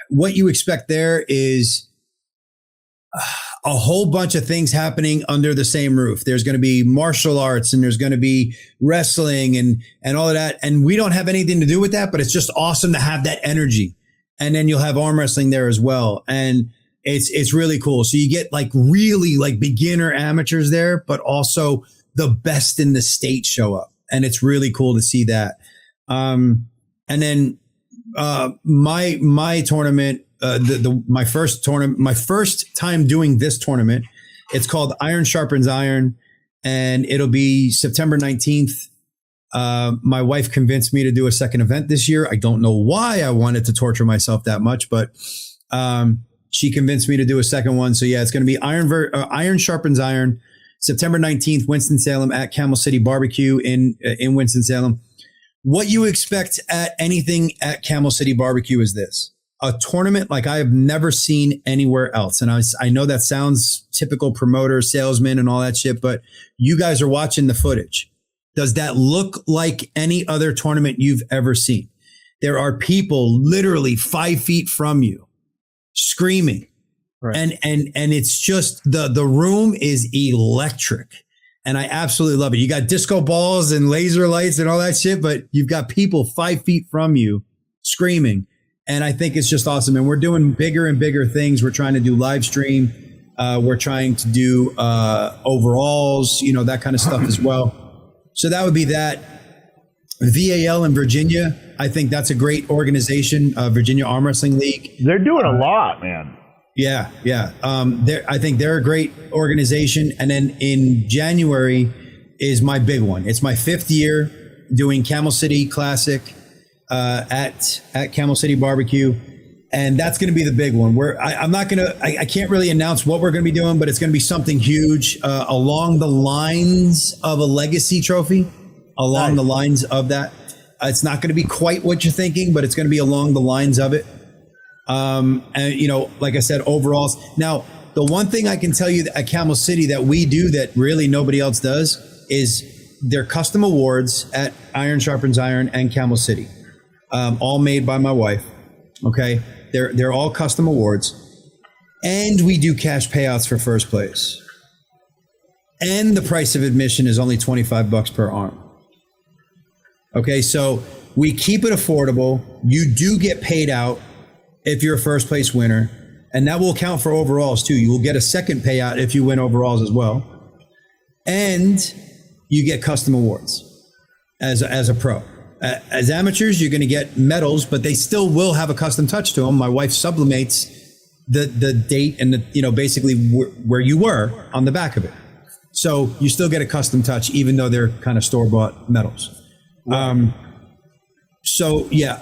what you expect there is a whole bunch of things happening under the same roof. There's going to be martial arts and there's going to be wrestling and all of that. And we don't have anything to do with that, but it's just awesome to have that energy. And then you'll have arm wrestling there as well. And it's really cool. So you get like really like beginner amateurs there, but also the best in the state show up. And it's really cool to see that. And then my tournament, my first time doing this tournament, it's called Iron Sharpens Iron, and it'll be September 19th. My wife convinced me to do a second event this year. I don't know why I wanted to torture myself that much, but she convinced me to do a second one. So yeah, it's going to be Iron Sharpens Iron, September 19th, Winston-Salem at Camel City Barbecue in Winston-Salem. What you expect at anything at Camel City Barbecue is this: a tournament like I have never seen anywhere else. And I know that sounds typical promoter, salesman and all that shit, but you guys are watching the footage. Does that look like any other tournament you've ever seen? There are people literally 5 feet from you screaming. Right. And it's just the room is electric. And I absolutely love it. You got disco balls and laser lights and all that shit, but you've got people 5 feet from you screaming. And I think it's just awesome. And we're doing bigger and bigger things. We're trying to do live stream. We're trying to do overalls, that kind of stuff as well. So that would be that. VAL in Virginia, I think that's a great organization, Virginia Arm Wrestling League. They're doing a lot, man. Yeah. I think they're a great organization. And then in January is my big one. It's my 5th year doing Camel City Classic at Camel City Barbecue. And that's going to be the big one where I can't really announce what we're going to be doing, but it's going to be something huge along the lines of a legacy trophy, along the lines of that. It's not going to be quite what you're thinking, but it's going to be along the lines of it. And like I said, overalls. Now, the one thing I can tell you at Camel City that we do that really nobody else does is they're custom awards at Iron Sharpens Iron and Camel City, all made by my wife. Okay. They're all custom awards, and we do cash payouts for first place. And the price of admission is only $25 per arm. Okay. So we keep it affordable. You do get paid out if you're a first place winner, and that will count for overalls too. You will get a second payout if you win overalls as well. And you get custom awards as a pro. As amateurs, you're going to get medals, but they still will have a custom touch to them. My wife sublimates the date and basically where you were on the back of it. So you still get a custom touch, even though they're kind of store-bought medals. Right. So yeah,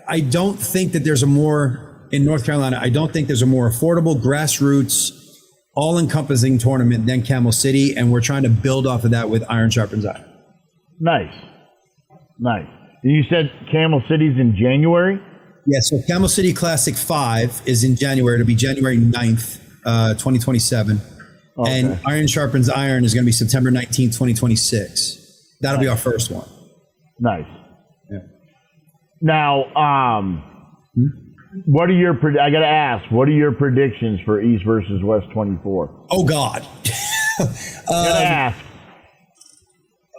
I don't think that there's in North Carolina, I don't think there's a more affordable, grassroots, all-encompassing tournament than Camel City, and we're trying to build off of that with Iron Sharpens Iron. Nice. You said Camel City's in January? Yeah, so Camel City Classic 5 is in January. It'll be January 9th, 2027. Okay. And Iron Sharpens Iron is going to be September 19th, 2026. That'll be our first one. Nice. Yeah. Now, what are I got to ask, what are your predictions for East versus West 24? Oh, God. Gotta ask.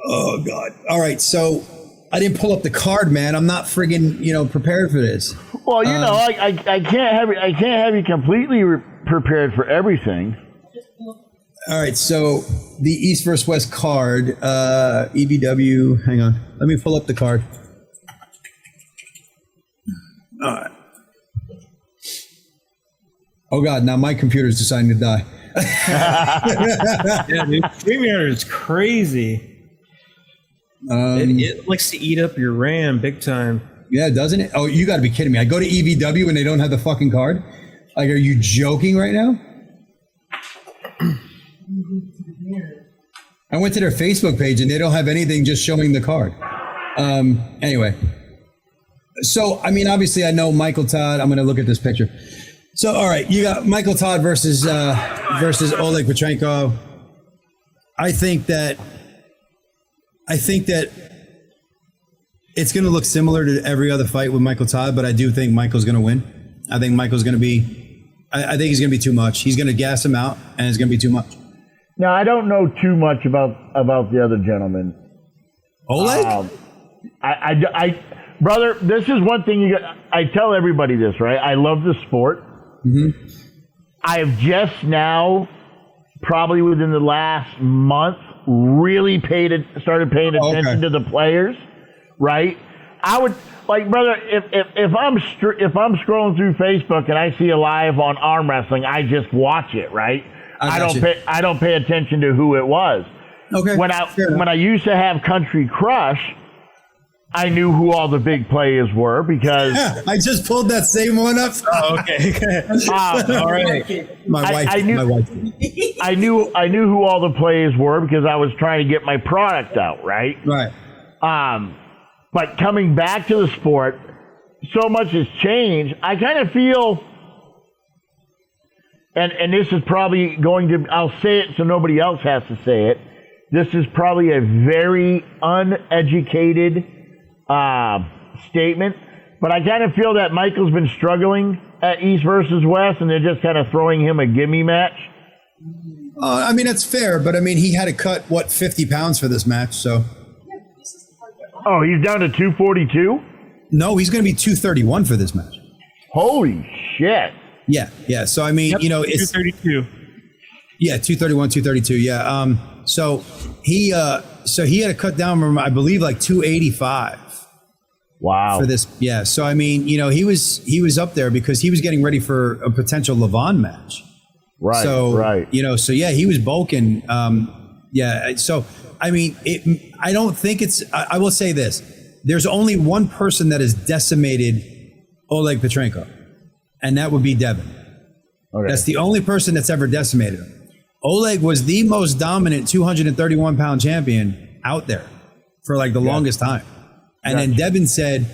Oh, God. All right. So I didn't pull up the card, man. I'm not friggin', prepared for this. Well, I can't have you completely prepared for everything. All right, so the East versus West card, EBW. Hang on, let me pull up the card. All right. Oh God! Now my computer's deciding to die. Yeah, dude, StreamYard is crazy. It likes to eat up your RAM big time. Yeah, doesn't it? Oh, you got to be kidding me! I go to EBW and they don't have the fucking card. Like, are you joking right now? I went to their Facebook page and they don't have anything, just showing the card. Anyway, so I mean, obviously, I know Michael Todd. I'm going to look at this picture. So, all right, you got Michael Todd versus Oleg Petrenko. I think that it's going to look similar to every other fight with Michael Todd, but I do think Michael's going to win. I think Michael's going to be. I think he's going to be too much. He's going to gas him out, and it's going to be too much. Now, I don't know too much about the other gentleman. Oleg? Brother, this is one thing I tell everybody this, right? I love the sport. Mm-hmm. I have just now, probably within the last month, really started paying attention to the players, right? I would, like, brother, if I'm scrolling through Facebook and I see a live on arm wrestling, I just watch it, right? I don't pay attention to who it was. Okay. When I used to have Country Crush, I knew who all the big players were because I just pulled that same one up. Oh, okay. all right. My wife. I knew who all the players were because I was trying to get my product out, right? Right. But coming back to the sport, so much has changed. I kind of feel, and this is probably going to, I'll say it so nobody else has to say it. This is probably a very uneducated statement, but I kind of feel that Michael's been struggling at East versus West, and they're just kind of throwing him a gimme match. I mean, that's fair, but I mean, he had to cut, 50 pounds for this match, so. Oh, he's down to 242? No, he's going to be 231 for this match. Holy shit. Yeah. So, I mean, it's 232. Yeah, 231, 232. Yeah. So he had to cut down from, I believe, like 285. Wow. For this. Yeah. So, I mean, he was up there because he was getting ready for a potential Levon match. Right. So, right. So yeah, he was bulking. Yeah. So, I mean, I don't think I will say this. There's only one person that has decimated Oleg Petrenko, and that would be Devin. Okay. That's the only person that's ever decimated him. Oleg was the most dominant 231-pound champion out there for like the longest time. And then Devin said,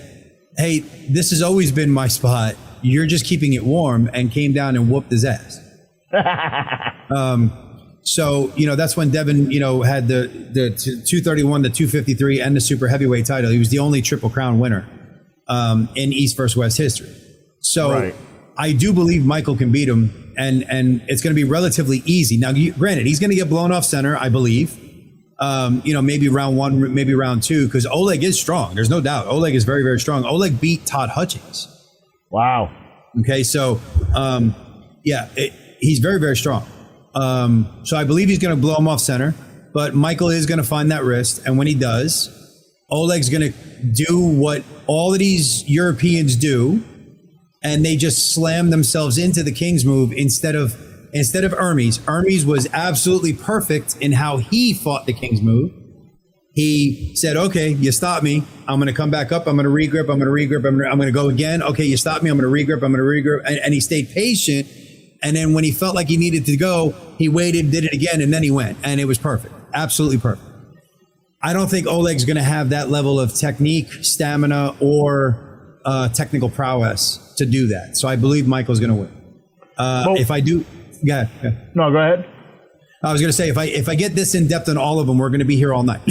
hey, this has always been my spot. You're just keeping it warm, and came down and whooped his ass. So, that's when Devin, had the 231, the 253, and the super heavyweight title. He was the only Triple Crown winner in East versus West history. So I do believe Michael can beat him, and it's going to be relatively easy. Now, granted, he's going to get blown off center, I believe. Maybe round one, maybe round two, because Oleg is strong. There's no doubt. Oleg is very, very strong. Oleg beat Todd Hutchings. Wow. Okay, so, he's very, very strong. So I believe he's going to blow him off center, but Michael is going to find that wrist. And when he does, Oleg's going to do what all of these Europeans do, and they just slam themselves into the King's move instead of Hermes. Hermes was absolutely perfect in how he fought the King's move. He said, okay, you stop me. I'm going to come back up. I'm going to regrip. I'm going to go again. Okay, you stop me. I'm going to regrip. And he stayed patient. And then when he felt like he needed to go, he waited, did it again, and then he went. And it was perfect. Absolutely perfect. I don't think Oleg's going to have that level of technique, stamina, or technical prowess to do that. So I believe Michael's going to win. If I do... Go ahead. No, go ahead. I was going to say, if I get this in depth on all of them, we're going to be here all night.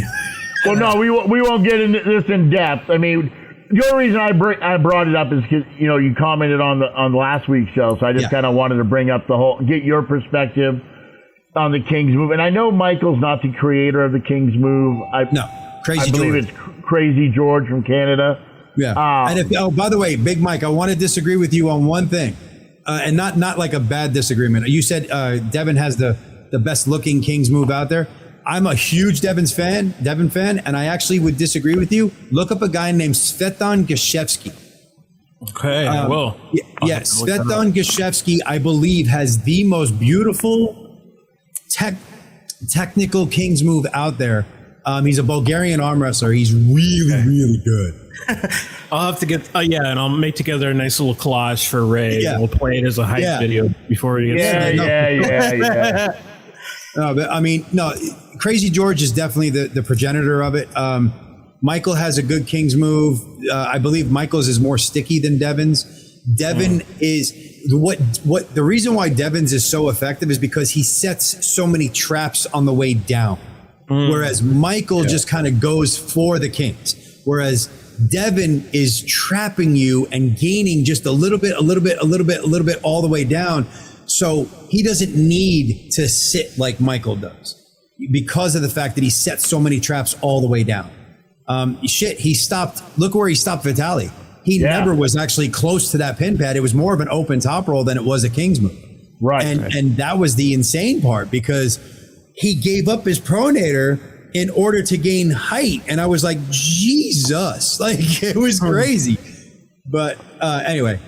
Well, no, we won't get into this in depth. I mean, the only reason I brought it up is because you commented on last week's show, so I just kind of wanted to bring up get your perspective on the King's move. And I know Michael's not the creator of the King's move. Crazy I believe George. it's Crazy George from Canada. Yeah. By the way, Big Mike, I want to disagree with you on one thing, and not like a bad disagreement. You said Devin has the best looking Kings move out there. I'm a huge Devin fan, and I actually would disagree with you. Look up a guy named Svetlana Gashevsky. Okay, well. Yeah, Svetlana Gashevsky, I believe, has the most beautiful technical Kings move out there. He's a Bulgarian arm wrestler. He's really good. I'll have to get, and I'll make together a nice little collage for Ray. Yeah. We'll play it as a hype video before he gets started. Yeah. No, but I mean, no, Crazy George is definitely the progenitor of it. Michael has a good Kings move. I believe Michael's is more sticky than Devin's. Devin is what the reason why Devin's is so effective is because he sets so many traps on the way down. Whereas Michael just kind of goes for the Kings. Whereas Devin is trapping you and gaining just a little bit all the way down. So he doesn't need to sit like Michael does because of the fact that he sets so many traps all the way down. He stopped. Look where he stopped Vitaly. He never was actually close to that pin pad. It was more of an open top roll than it was a Kings move. Right. And that was the insane part because he gave up his pronator in order to gain height. And I was like, Jesus, like it was crazy. But anyway,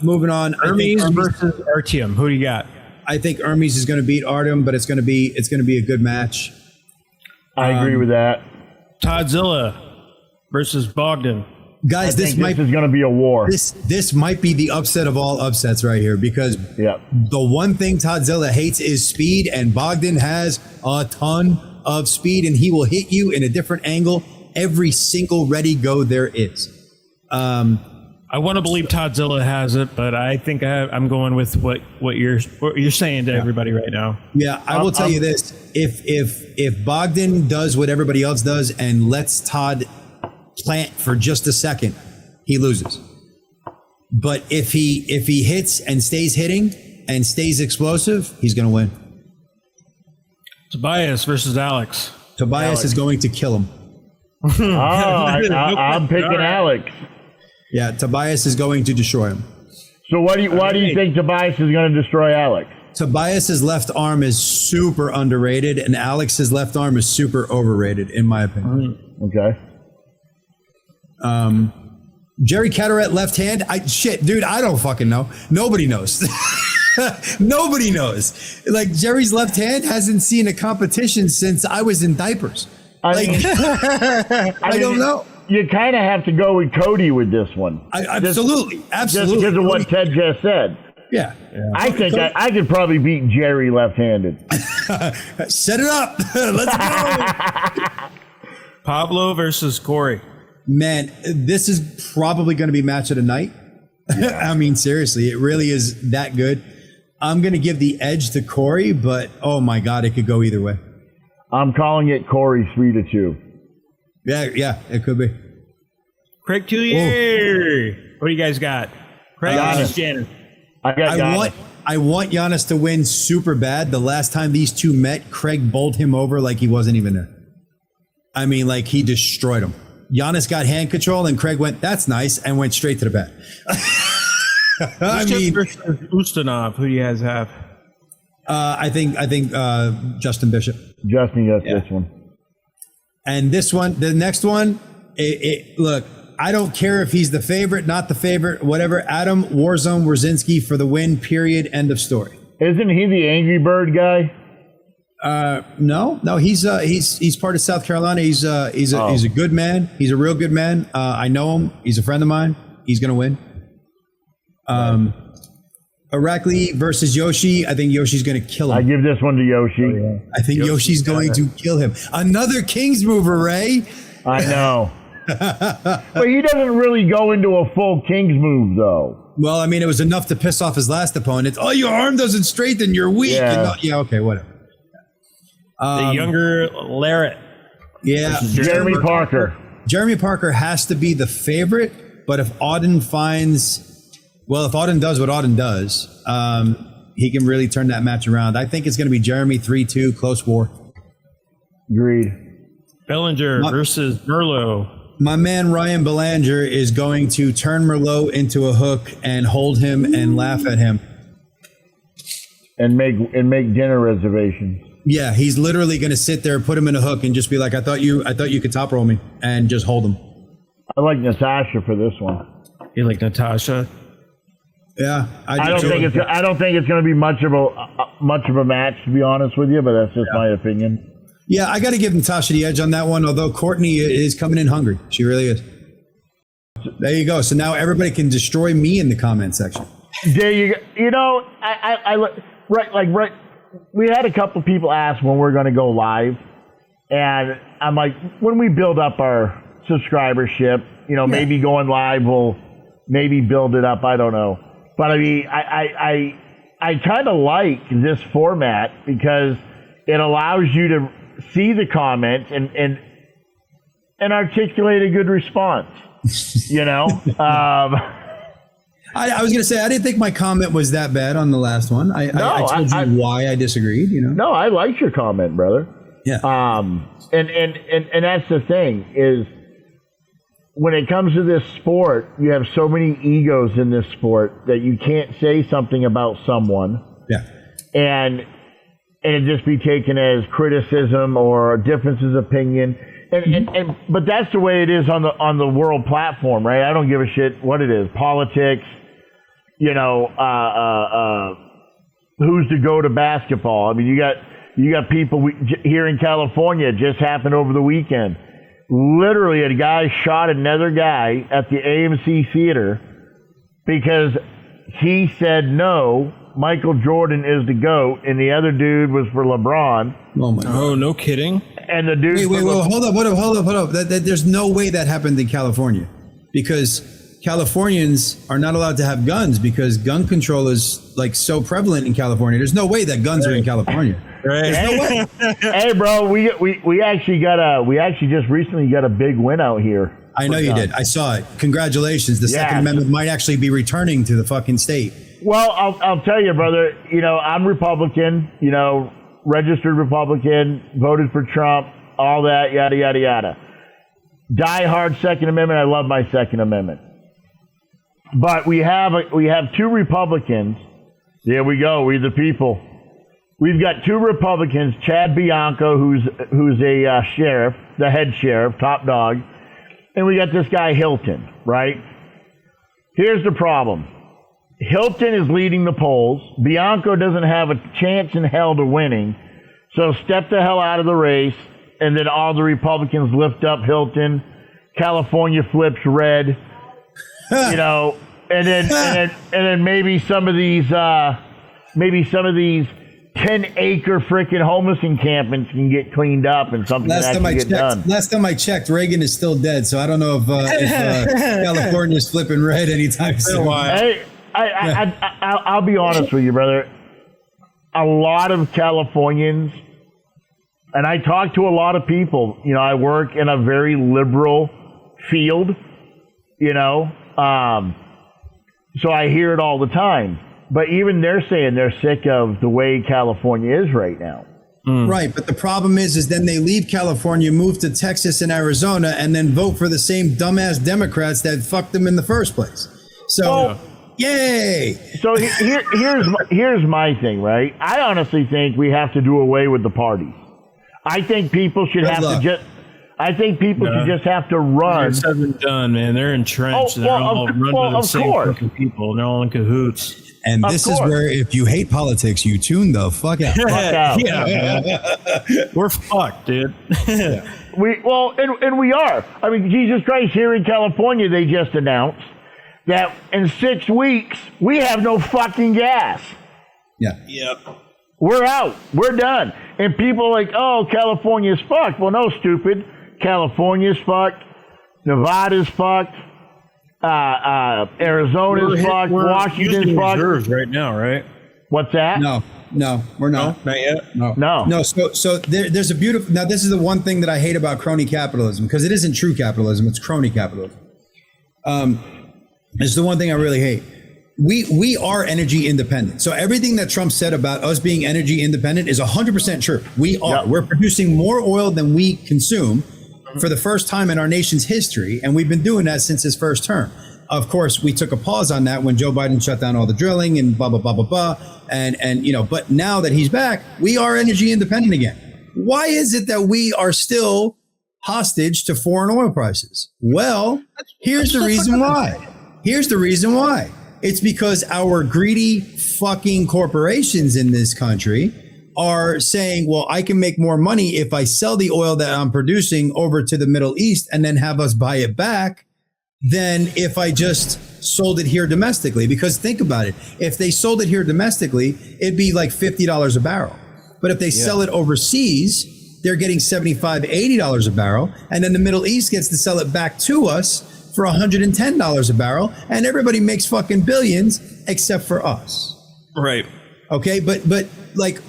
moving on. Hermes versus Artyom. Who do you got? I think Hermes is going to beat Artyom, but it's going to be a good match. I agree with that. Todzilla versus Bogdan. Guys, this is going to be a war. This might be the upset of all upsets right here because the one thing Todzilla hates is speed, and Bogdan has a ton of speed, and he will hit you in a different angle every single ready go there is. I want to believe Todzilla has it, but I think I'm going with what you're saying to everybody right now. Yeah, I will tell you this: if Bogdan does what everybody else does and lets Todd plant for just a second, he loses. But if he hits and stays hitting and stays explosive, he's going to win. Tobias versus Alex. Tobias is going to kill him. I'm picking Alex. Yeah, Tobias is going to destroy him. So why do you think Tobias is going to destroy Alex? Tobias's left arm is super underrated, and Alex's left arm is super overrated, in my opinion. Okay. Jerry Cataract left hand. Dude, I don't fucking know. Nobody knows. Nobody knows. Like Jerry's left hand hasn't seen a competition since I was in diapers. I don't know. You kind of have to go with Cody with this one. Absolutely. Just because of what Ted just said. Yeah. I think I could probably beat Jerry left-handed. Set it up. Let's go. Pablo versus Corey. Man, this is probably going to be match of the night. Yeah. I mean, seriously, it really is that good. I'm going to give the edge to Corey, but oh my God, it could go either way. I'm calling it Corey 3-2. Yeah, it could be. Craig Tullier. What do you guys got? Craig versus Janice. I want Giannis to win super bad. The last time these two met, Craig bowled him over like he wasn't even there. I mean, like he destroyed him. Giannis got hand control, and Craig went, "That's nice," and went straight to the bed. I mean, Ustinov. Who do you guys have? I think Justin Bishop. Justin got this one. And this one, the next one, look, I don't care if he's the favorite, not the favorite, whatever. Adam Warzone Wierzinski for the win, period, end of story. Isn't he the Angry Bird guy? No, he's part of South Carolina. He's a good man. He's a real good man. I know him. He's a friend of mine. He's going to win. Irakli versus Yoshi. I think Yoshi's going to kill him. I give this one to Yoshi. Oh, yeah. I think Yoshi's going to kill him. Another Kings mover, Ray. I know. But he doesn't really go into a full Kings move, though. Well, I mean, it was enough to piss off his last opponent. Oh, your arm doesn't straighten. You're weak. Yeah, okay, whatever. The younger Larrett. Yeah. Jeremy Parker. Jeremy Parker has to be the favorite, but if Auden does what Auden does, he can really turn that match around. I think it's going to be Jeremy 3-2, close war. Agreed. Bellinger versus Merlo. My man Ryan Belanger is going to turn Merlot into a hook and hold him and laugh at him. And make dinner reservations. Yeah, he's literally going to sit there, put him in a hook, and just be like, "I thought you could top roll me," and just hold him. I like Natasha for this one. You like Natasha? Yeah, I don't think it's going to be much of a match, to be honest with you, but that's just my opinion. Yeah, I got to give Natasha the edge on that one. Although Courtney is coming in hungry, she really is. There you go. So now everybody can destroy me in the comment section. There you go. You know, right. We had a couple people ask when we're going to go live, and I'm like, when we build up our subscribership, maybe going live will maybe build it up. I don't know, but I mean, I kind of like this format because it allows you to see the comments and articulate a good response. I was going to say, I didn't think my comment was that bad on the last one. I told you why I disagreed, No, I liked your comment, brother. Yeah. And that's the thing is when it comes to this sport, you have so many egos in this sport that you can't say something about someone. Yeah. And it just be taken as criticism or differences of opinion. But that's the way it is on the world platform, right? I don't give a shit what it is. Politics, who's to go to basketball. I mean, you got people here in California. It just happened over the weekend. Literally, a guy shot another guy at the AMC Theater because he said no. Michael Jordan is the GOAT, and the other dude was for LeBron. Oh my God! Oh, no kidding. And the dude. Wait! Hold up! There's no way that happened in California, because Californians are not allowed to have guns because gun control is like so prevalent in California. There's no way that guns are in California. Right. There's no way. Hey, bro, we actually just recently got a big win out here. I know you did. I saw it. Congratulations. The Second Amendment might actually be returning to the fucking state. Well, I'll tell you, brother, I'm Republican, registered Republican, voted for Trump, all that, yada, yada, yada. Die hard Second Amendment. I love my Second Amendment. But we have two Republicans. There we go. We the people. We've got two Republicans, Chad Bianco, who's a sheriff, the head sheriff, top dog. And we got this guy, Hilton, right? Here's the problem. Hilton is leading the polls. Bianco doesn't have a chance in hell to winning. So step the hell out of the race. And then all the Republicans lift up Hilton. California flips red. And then maybe some of these 10-acre freaking homeless encampments can get cleaned up and something that can get done. Last time I checked, Reagan is still dead, so I don't know if California's flipping red anytime soon. Hey, I'll be honest with you, brother. A lot of Californians, and I talk to a lot of people. I work in a very liberal field, so I hear it all the time. But even they're saying they're sick of the way California is right now. Right, but the problem is then they leave California, move to Texas and Arizona, and then vote for the same dumbass Democrats that fucked them in the first place. So, yay! So here's my thing, right? I honestly think we have to do away with the parties. I think people should have to just. I think people should just have to run. It's said and done, man. They're entrenched. They're all run by the same fucking people. They're all in cahoots. And this is where, if you hate politics, you tune the fuck out. Yeah, we're fucked, dude. We are. I mean, Jesus Christ, here in California, they just announced that in 6 weeks we have no fucking gas. Yeah. Yep. We're out. We're done. And people are like, oh, California's fucked. Well, no, stupid. California's fucked. Nevada's fucked. Arizona's fucked. Washington's fucked. Reserves right now, right? What's that? No, we're not. No, not yet. No. So there's a beautiful. Now, this is the one thing that I hate about crony capitalism, because it isn't true capitalism; it's crony capitalism. It's the one thing I really hate. We are energy independent. So everything that Trump said about us being energy independent is 100% true. We are. Yep. We're producing more oil than we consume. for the first time in our nation's history, and we've been doing that since his first term. Of course, we took a pause on that when Joe Biden shut down all the drilling and blah, blah, blah, blah, blah. And but now that he's back, we are energy independent again. Why is it that we are still hostage to foreign oil prices? Well, here's the reason why. Here's the reason why. It's because our greedy fucking corporations in this country are saying, well, I can make more money if I sell the oil that I'm producing over to the Middle East and then have us buy it back than if I just sold it here domestically. Because think about it. If they sold it here domestically, it'd be like $50 a barrel. But if they sell it overseas, they're getting $75, $80 a barrel. And then the Middle East gets to sell it back to us for $110 a barrel. And everybody makes fucking billions except for us. Right. Okay. But like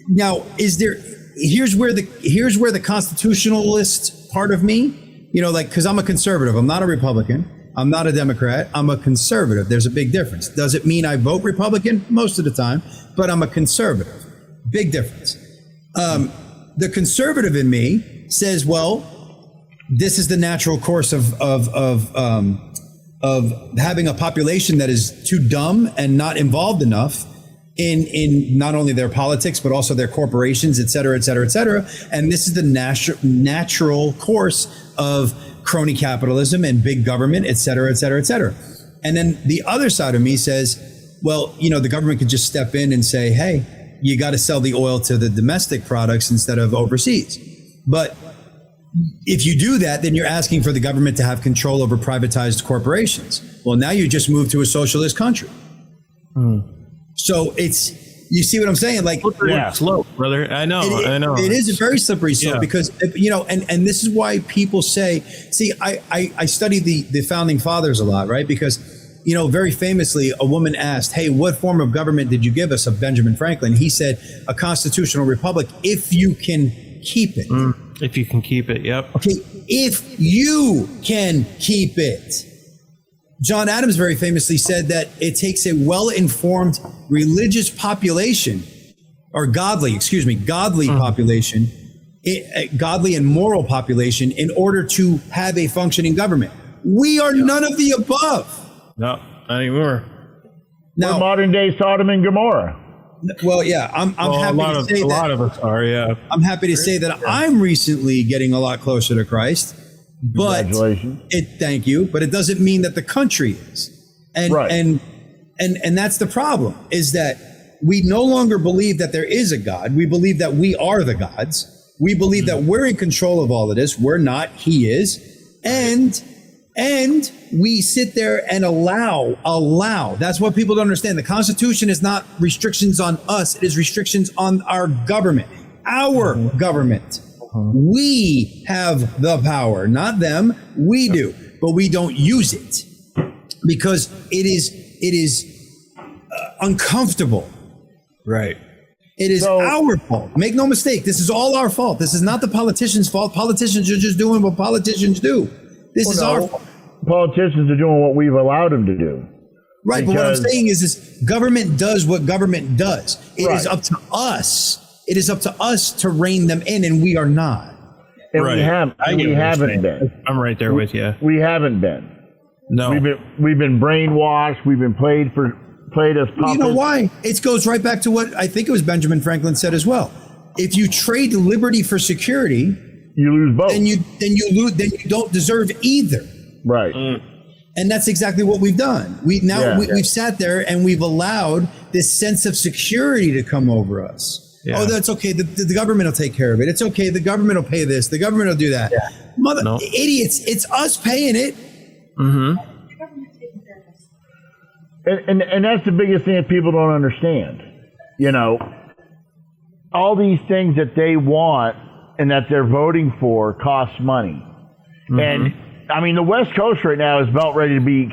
now here's where the constitutionalist part of me, because I'm a conservative. I'm not a Republican. I'm not a Democrat. I'm a conservative. There's a big difference. Does it mean I vote Republican? Most of the time, but I'm a conservative. Big difference. The conservative in me says, well, this is the natural course of having a population that is too dumb and not involved enough in not only their politics, but also their corporations, et cetera, et cetera, et cetera. And this is the natural course of crony capitalism and big government, et cetera, et cetera, et cetera. And then the other side of me says, well, the government could just step in and say, hey, you got to sell the oil to the domestic products instead of overseas. But if you do that, then you're asking for the government to have control over privatized corporations. Well, now you just moved to a socialist country. So you see what I'm saying? Like, slope, brother. I know. It is a very slippery slope because, and this is why people say, see, I study the founding fathers a lot, right? Because, very famously, a woman asked, hey, what form of government did you give us of Benjamin Franklin? He said, a constitutional republic, if you can keep it. If you can keep it, yep. Okay, if you can keep it. John Adams very famously said that it takes a well-informed religious population, or godly population, godly and moral population, in order to have a functioning government. We are none of the above. No, not anymore. Now, we're modern day Sodom and Gomorrah. Well, yeah, I'm happy to say that. A lot of us are, yeah. I'm happy to say that I'm recently getting a lot closer to Christ. But thank you. But it doesn't mean that the country is. And that's the problem, is that we no longer believe that there is a God. We believe that we are the gods. We believe that we're in control of all of this. We're not. He is. And we sit there and allow. That's what people don't understand. The Constitution is not restrictions on us. It is restrictions on our government. Our government. We have the power, not them. We do, but we don't use it because it is uncomfortable. Right. It is our fault. Make no mistake. This is all our fault. This is not the politicians' fault. Politicians are just doing what politicians do. This is our fault. Politicians are doing what we've allowed them to do. Right. But what I'm saying is government does what government does. It is up to us. It is up to us to rein them in, and we are not. And we haven't been. I'm right there with you. We haven't been. No. We've been brainwashed. We've been played as puppets. You know why? It goes right back to what I think it was Benjamin Franklin said as well. If you trade liberty for security, you lose both. Then you don't deserve either. Right. And that's exactly what we've done. We've sat there and we've allowed this sense of security to come over us. Yeah. Oh, that's okay. The government will take care of it. It's okay. The government will pay this. The government will do that. Yeah. Idiots. It's us paying it. Mm-hmm. And that's the biggest thing that people don't understand. All these things that they want and that they're voting for cost money. Mm-hmm. And the West Coast right now is about ready to be.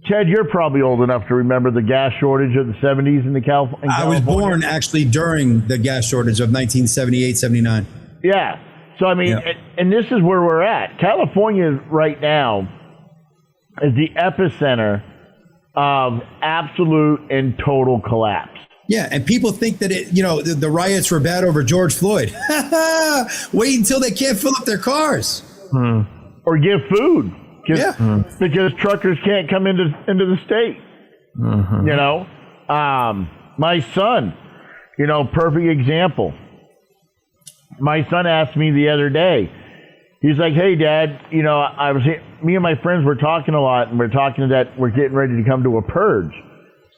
Ted, you're probably old enough to remember the gas shortage of the 70s in California. I was born actually during the gas shortage of 1978, 79. Yeah. So, and this is where we're at. California right now is the epicenter of absolute and total collapse. Yeah, and people think that the riots were bad over George Floyd. Wait until they can't fill up their cars. Or give food. Because truckers can't come into the state. You know? My son, perfect example. My son asked me the other day, he's like, hey, Dad, me and my friends were talking a lot, and we're talking that we're getting ready to come to a purge.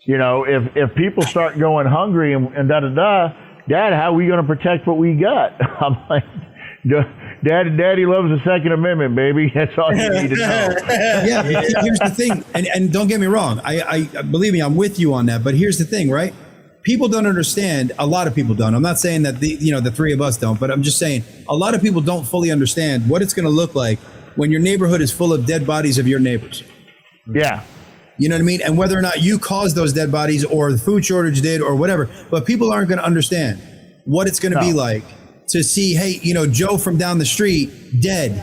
If people start going hungry and da-da-da, Dad, how are we going to protect what we got? I'm like, Daddy loves the Second Amendment, baby. That's all you need to know. Yeah, here's the thing, and don't get me wrong. I believe me, I'm with you on that. But here's the thing, right? People don't understand. A lot of people don't. I'm not saying that the three of us don't, but I'm just saying a lot of people don't fully understand what it's going to look like when your neighborhood is full of dead bodies of your neighbors. Yeah. You know what I mean? And whether or not you caused those dead bodies or the food shortage did or whatever, but people aren't going to understand what it's going to be like to see, hey, Joe from down the street dead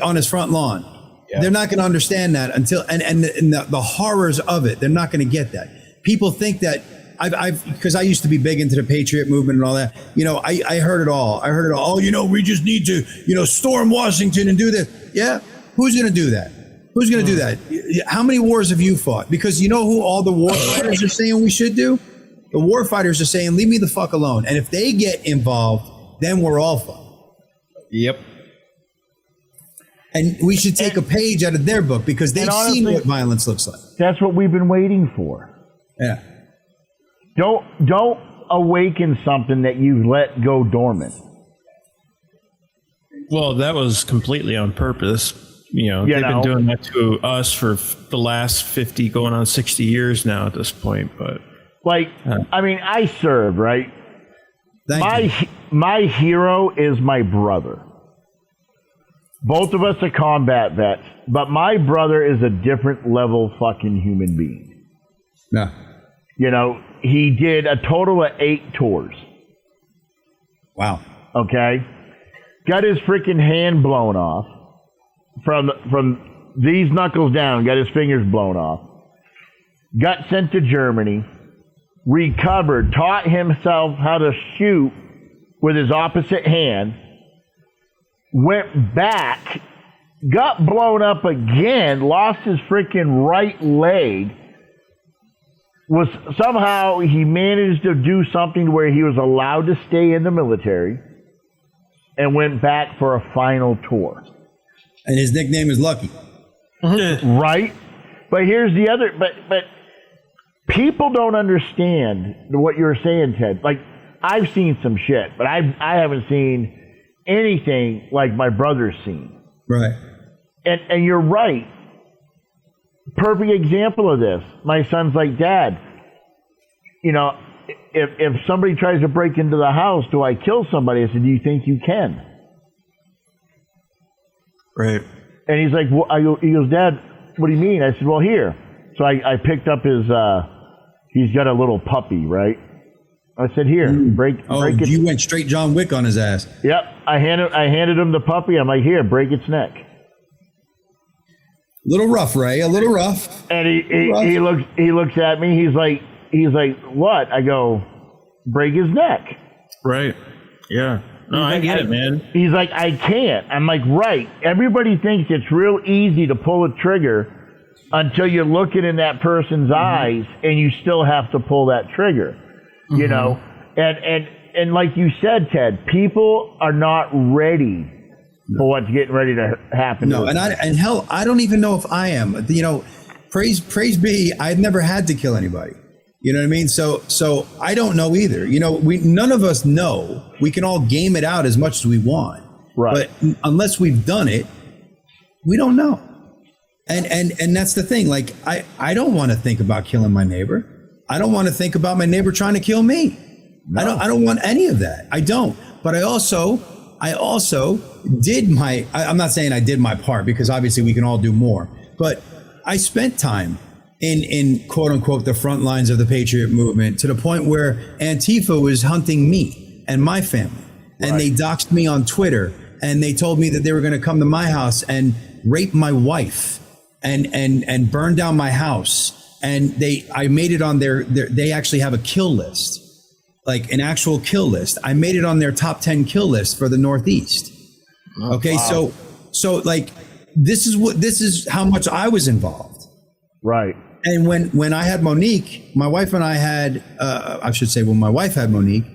on his front lawn. Yeah. They're not going to understand that until, and the horrors of it, they're not going to get that. People think that because I used to be big into the Patriot movement and all that, I heard it all. Oh, we just need to, storm Washington and do this. Yeah. Who's going to do that? Who's going to do that? How many wars have you fought? Because you know who all the war fighters are saying we should do? The war fighters are saying, leave me the fuck alone. And if they get involved, then we're all fucked. Yep. And we should take a page out of their book because they've seen what violence looks like. That's what we've been waiting for. Yeah. Don't awaken something that you let go dormant. Well, that was completely on purpose. They've been doing that to us for the last 50, going on 60 years now at this point. But I served, right? My hero is my brother. Both of us are combat vets, but my brother is a different level fucking human being. Yeah. He did a total of 8 tours. Wow. Okay. Got his freaking hand blown off. From these knuckles down, got his fingers blown off. Got sent to Germany, recovered, taught himself how to shoot with his opposite hand, went back, got blown up again, lost his freaking right leg, somehow he managed to do something where he was allowed to stay in the military and went back for a final tour. And his nickname is Lucky. Right? But here's the other, but people don't understand what you're saying, Ted. Like, I've seen some shit, but I haven't seen anything like my brother's seen. Right. And you're right. Perfect example of this. My son's like, Dad, if somebody tries to break into the house, do I kill somebody? I said, do you think you can? Right. And he's like, he goes, Dad, what do you mean? I said, well, here. So I picked up his, he's got a little puppy, right? I said, here, break it. You went straight John Wick on his ass. Yep. I handed him the puppy. I'm like, here, break its neck. Little rough, Ray, a little rough. And he looks at me. He's like, what? I go, break his neck. Right. Yeah. No, I get it, man. He's like, I can't. I'm like, right. Everybody thinks it's real easy to pull a trigger until you're looking in that person's eyes and you still have to pull that trigger, And like you said, Ted, people are not ready for what's getting ready to happen. No, and hell, I don't even know if I am. Praise be, I've never had to kill anybody. You know what I mean? So I don't know either. None of us know. We can all game it out as much as we want. Right. But unless we've done it, we don't know. And that's the thing. Like, I don't want to think about killing my neighbor. I don't want to think about my neighbor trying to kill me. No. I don't want any of that. I don't. But I also did I'm not saying I did my part, because obviously we can all do more, but I spent time in quote unquote the front lines of the Patriot movement, to the point where Antifa was hunting me and my family. And They doxed me on Twitter, and they told me that they were going to come to my house and rape my wife and burn down my house and I made it on they actually have a kill list, like an actual kill list. I made it on their top 10 kill list for the Northeast. Okay. Wow. So like, this is how much I was involved. Right. And when I had Monique, my wife and I had, I should say when my wife had Monique,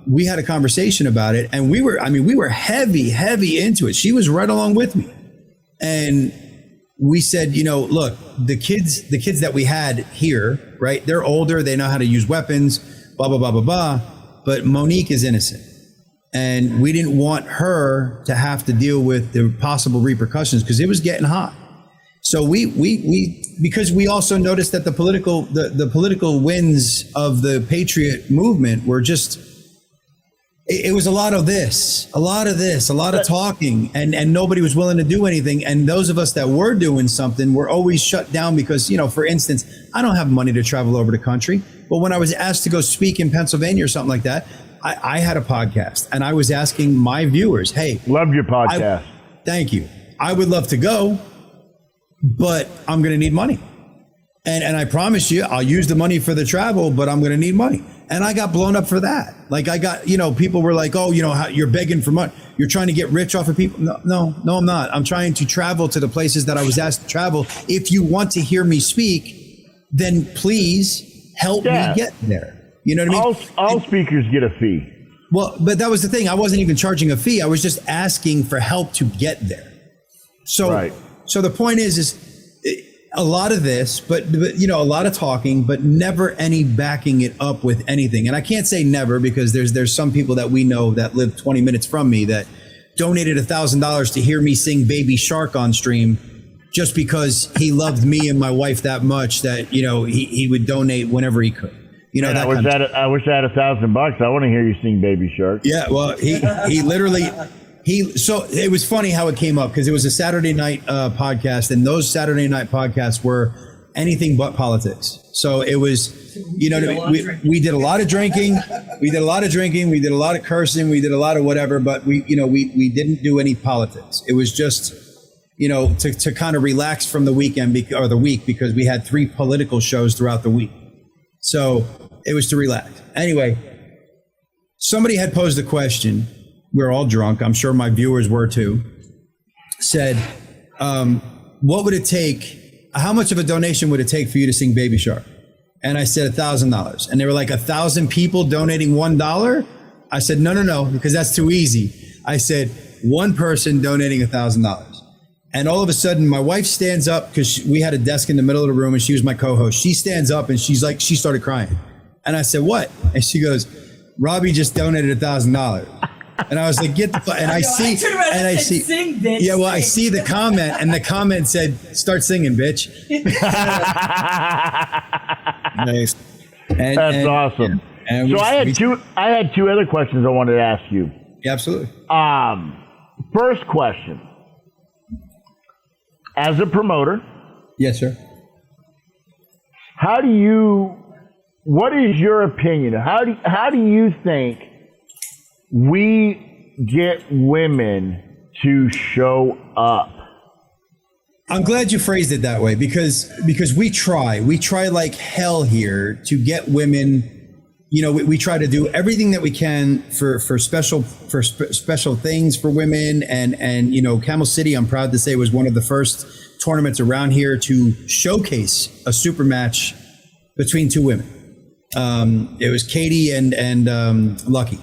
we had a conversation about it, and we were heavy into it. She was right along with me. And we said, look, the kids that we had here, right? They're older. They know how to use weapons, blah, blah, blah, blah, blah. But Monique is innocent. And we didn't want her to have to deal with the possible repercussions because it was getting hot. So we because we also noticed that the political winds of the Patriot movement were just, it was a lot of talking, and nobody was willing to do anything. And those of us that were doing something were always shut down because, for instance, I don't have money to travel over the country. But when I was asked to go speak in Pennsylvania or something like that, I had a podcast, and I was asking my viewers, hey. Love your podcast. Thank you. I would love to go, but I'm going to need money. And I promise you, I'll use the money for the travel, but I'm going to need money. And I got blown up for that. Like I got, people were like, oh, how you're begging for money. You're trying to get rich off of people. No, I'm not. I'm trying to travel to the places that I was asked to travel. If you want to hear me speak, then please help me get there. You know what I mean? All speakers get a fee. Well, but that was the thing. I wasn't even charging a fee. I was just asking for help to get there. So, right. So the point is a lot of this, but a lot of talking, but never any backing it up with anything. And I can't say never because there's some people that we know that live 20 minutes from me that donated $1,000 to hear me sing Baby Shark on stream just because he loved me and my wife that much that, he would donate whenever he could. I wish I had $1,000. I want to hear you sing Baby Shark. Yeah, well, he literally, so it was funny how it came up because it was a Saturday night podcast, and those Saturday night podcasts were anything but politics. So it was, we did a lot of drinking, we did a lot of cursing, we did a lot of whatever, but we didn't do any politics. It was just, to kind of relax from the weekend or the week because we had 3 political shows throughout the week. So it was to relax. Anyway, somebody had posed a question. We were all drunk. I'm sure my viewers were too. Said, what would it take? How much of a donation would it take for you to sing Baby Shark? And I said $1,000. And they were like, 1,000 people donating $1? I said, no, because that's too easy. I said, one person donating $1,000. And all of a sudden, my wife stands up because we had a desk in the middle of the room and she was my co-host. She stands up and she started crying. And I said, what? And she goes, Robbie just donated $1,000. And I was like, get the fuck. And I see, sing, bitch. Yeah, well, I see the comment, and the comment said, start singing, bitch. Nice. That's awesome. So I had two other questions I wanted to ask you. Yeah, absolutely. First question. As a promoter. Yes, sir. What is your opinion? How do you think we get women to show up? I'm glad you phrased it that way because we try like hell here to get women. We try to do everything that we can for special things for women, and Camel City, I'm proud to say, was one of the first tournaments around here to showcase a super match between 2 women. It was Katie and Lucky,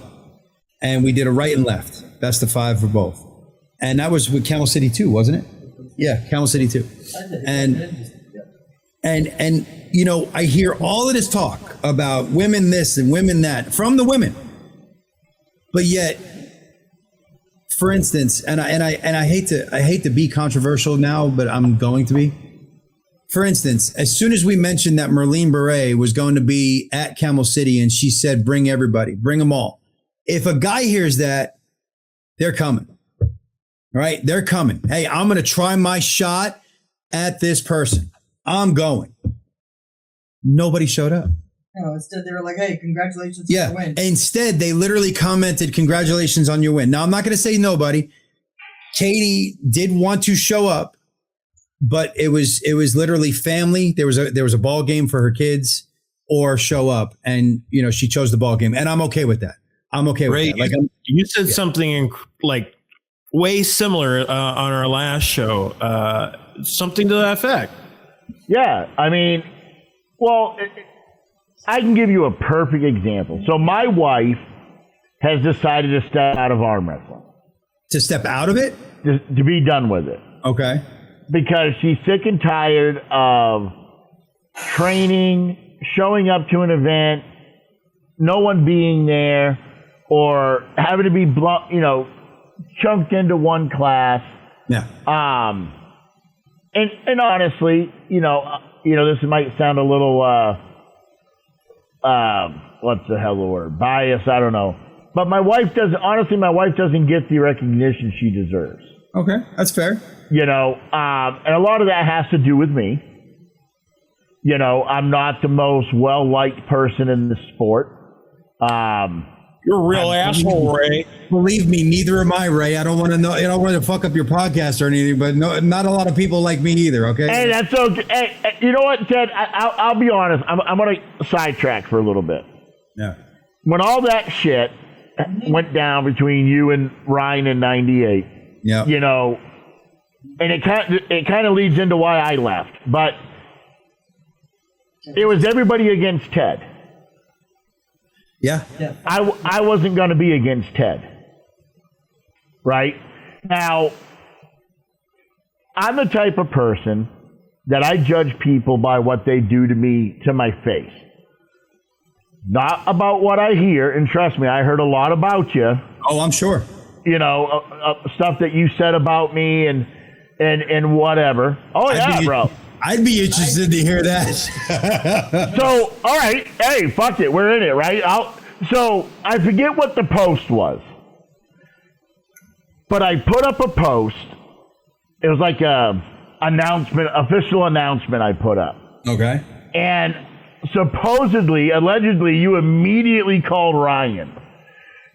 and we did a right and left, best of 5 for both, and that was with Camel City 2, wasn't it? Yeah, Camel City 2, and I hear all of this talk about women this and women that from the women, but yet, for instance, and I hate to be controversial now, but I'm going to be. For instance, as soon as we mentioned that Merlene Beret was going to be at Camel City, and she said, "Bring everybody, bring them all." If a guy hears that, they're coming, right? They're coming. Hey, I'm going to try my shot at this person. I'm going. Nobody showed up. No, instead they were like, hey, congratulations on your win. Instead, they literally commented, congratulations on your win. Now, I'm not going to say nobody. Katie did want to show up, but it was literally family. There was a ball game for her kids or show up, and she chose the ball game, and I'm okay with that. I'm okay with that. Like you said something like way similar on our last show, something to that effect. Yeah, I mean, well, I can give you a perfect example. So my wife has decided to step out of arm wrestling. To step out of it? To be done with it. Okay. Because she's sick and tired of training, showing up to an event, no one being there, or having to be chunked into one class. Yeah. And honestly, this might sound a little what's the hell the word? Bias, I don't know. But my wife doesn't get the recognition she deserves. Okay, that's fair. And a lot of that has to do with me. I'm not the most well-liked person in the sport. You're a real asshole, Ray. Believe me, neither am I, Ray. I don't want to know. I don't want to fuck up your podcast or anything, but no, not a lot of people like me either. Okay. Hey, that's okay. Hey, you know what, Ted? I'll be honest. I'm going to sidetrack for a little bit. Yeah. When all that shit went down between you and Ryan in '98. Yeah. And it kind of leads into why I left, but it was everybody against Ted. Yeah. I wasn't going to be against Ted. Right? Now, I'm the type of person that I judge people by what they do to me to my face. Not about what I hear, and trust me, I heard a lot about you. Oh, I'm sure. Stuff that you said about me and whatever. Oh, yeah, bro. I'd be interested to hear that. So, all right. Hey, fuck it. We're in it, right? So, I forget what the post was. But I put up a post. It was like a official announcement I put up. Okay. And allegedly, you immediately called Ryan.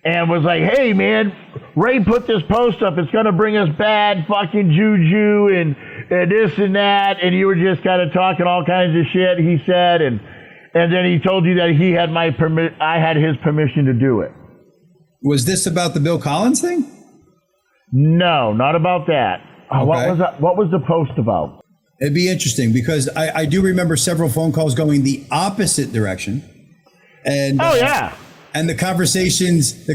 And was like, hey, man, Ray put this post up. It's going to bring us bad fucking juju and this and that. And you were just kind of talking all kinds of shit, he said. And then he told you that he had I had his permission to do it. Was this about the Bill Collins thing? No, not about that. Okay. What was the post about? It'd be interesting because I do remember several phone calls going the opposite direction. And yeah. And the conversations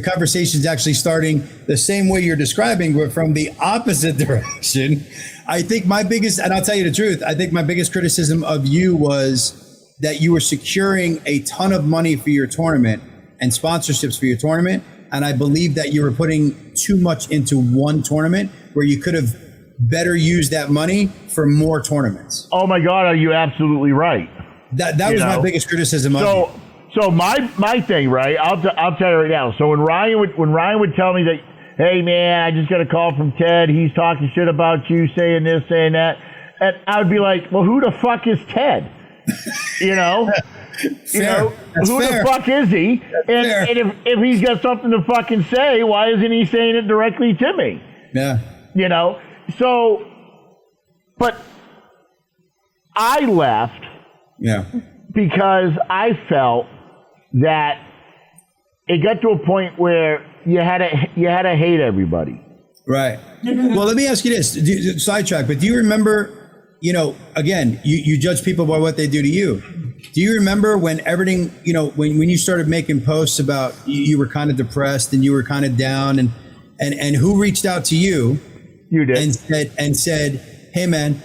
actually starting the same way you're describing, but from the opposite direction. I think and I'll tell you the truth, I think my biggest criticism of you was that you were securing a ton of money for your tournament and sponsorships for your tournament. And I believe that you were putting too much into one tournament where you could have better used that money for more tournaments. Oh my God, are you absolutely right? That was my biggest criticism of you. So my thing, right? I'll tell you right now. So when Ryan would tell me that, hey man, I just got a call from Ted. He's talking shit about you, saying this, saying that, and I would be like, well, who the fuck is Ted? Fair. Who the fuck is he? And if he's got something to fucking say, why isn't he saying it directly to me? Yeah. So, but I left. Yeah. Because I felt that it got to a point where you had to hate everybody. Right. Well, let me ask you this, sidetrack, but do you remember, again, you judge people by what they do to you. Do you remember when everything, when you started making posts about you were kind of depressed and you were kind of down and who reached out to you? You did. And said, hey man,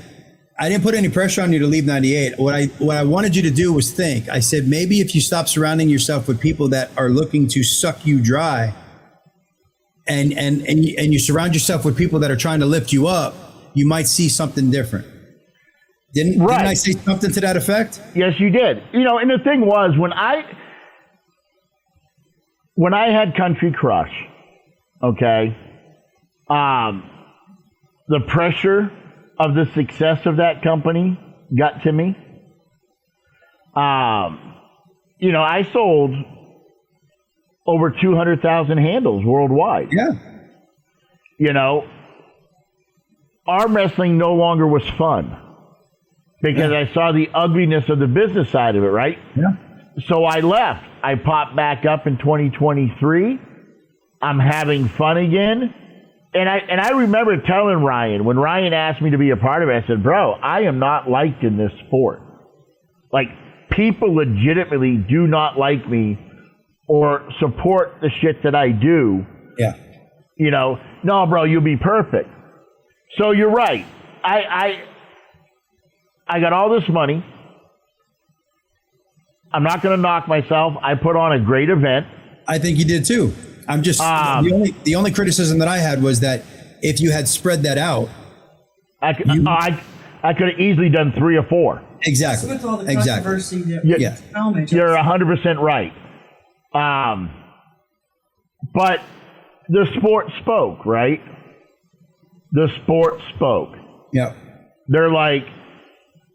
I didn't put any pressure on you to leave 98. What I wanted you to do was think. I said, maybe if you stop surrounding yourself with people that are looking to suck you dry and you surround yourself with people that are trying to lift you up, you might see something different. Didn't I say something to that effect? Yes, you did. And the thing was, when I had Country Crush, okay, the pressure of the success of that company got to me. I sold over 200,000 handles worldwide. Yeah. arm wrestling no longer was fun because I saw the ugliness of the business side of it, right? Yeah. So I left. I popped back up in 2023. I'm having fun again. And I remember telling Ryan, when Ryan asked me to be a part of it, I said, bro, I am not liked in this sport. Like, people legitimately do not like me or support the shit that I do. Yeah. You know, no, bro, you'll be perfect. So you're right. I got all this money. I'm not going to knock myself. I put on a great event. I think you did too. I'm just the only criticism that I had was that if you had spread that out, I could have easily done 3 or 4. Exactly. With all the exactly. controversy that You're 100% right. But the sport spoke, right? The sport spoke. Yeah. They're like,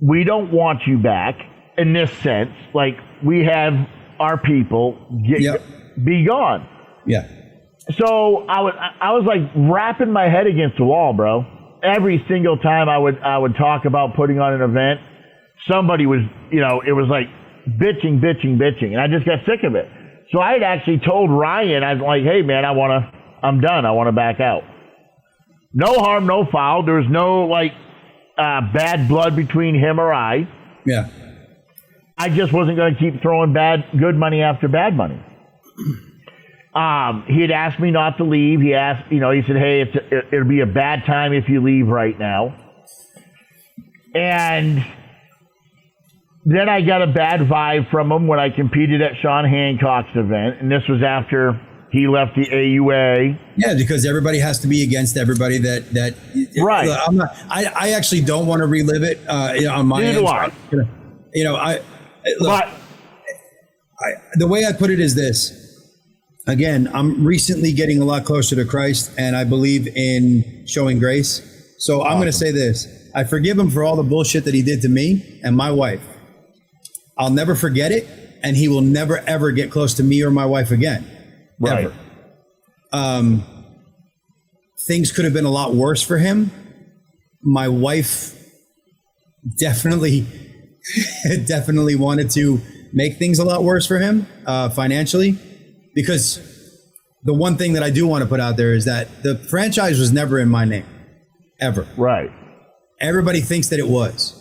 we don't want you back in this sense. Like, we have our people be gone. Yeah. So I was like wrapping my head against the wall, bro. Every single time I would talk about putting on an event, somebody was, it was like bitching, and I just got sick of it. So I had actually told Ryan, I was like, hey man, I'm done. I want to back out. No harm, no foul. There was no bad blood between him or I. Yeah. I just wasn't going to keep throwing good money after bad money. He had asked me not to leave. He asked, he said, hey, it'll be a bad time if you leave right now. And then I got a bad vibe from him when I competed at Sean Hancock's event. And this was after he left the AUA. Yeah, because everybody has to be against everybody that right. Look, I actually don't want to relive it on my end. The way I put it is this. Again, I'm recently getting a lot closer to Christ, and I believe in showing grace. So I'm going to say this. I forgive him for all the bullshit that he did to me and my wife. I'll never forget it, and he will never, ever get close to me or my wife again. Right. Ever. Things could have been a lot worse for him. My wife definitely wanted to make things a lot worse for him financially. Because the one thing that I do want to put out there is that the franchise was never in my name, ever. Right. Everybody thinks that it was.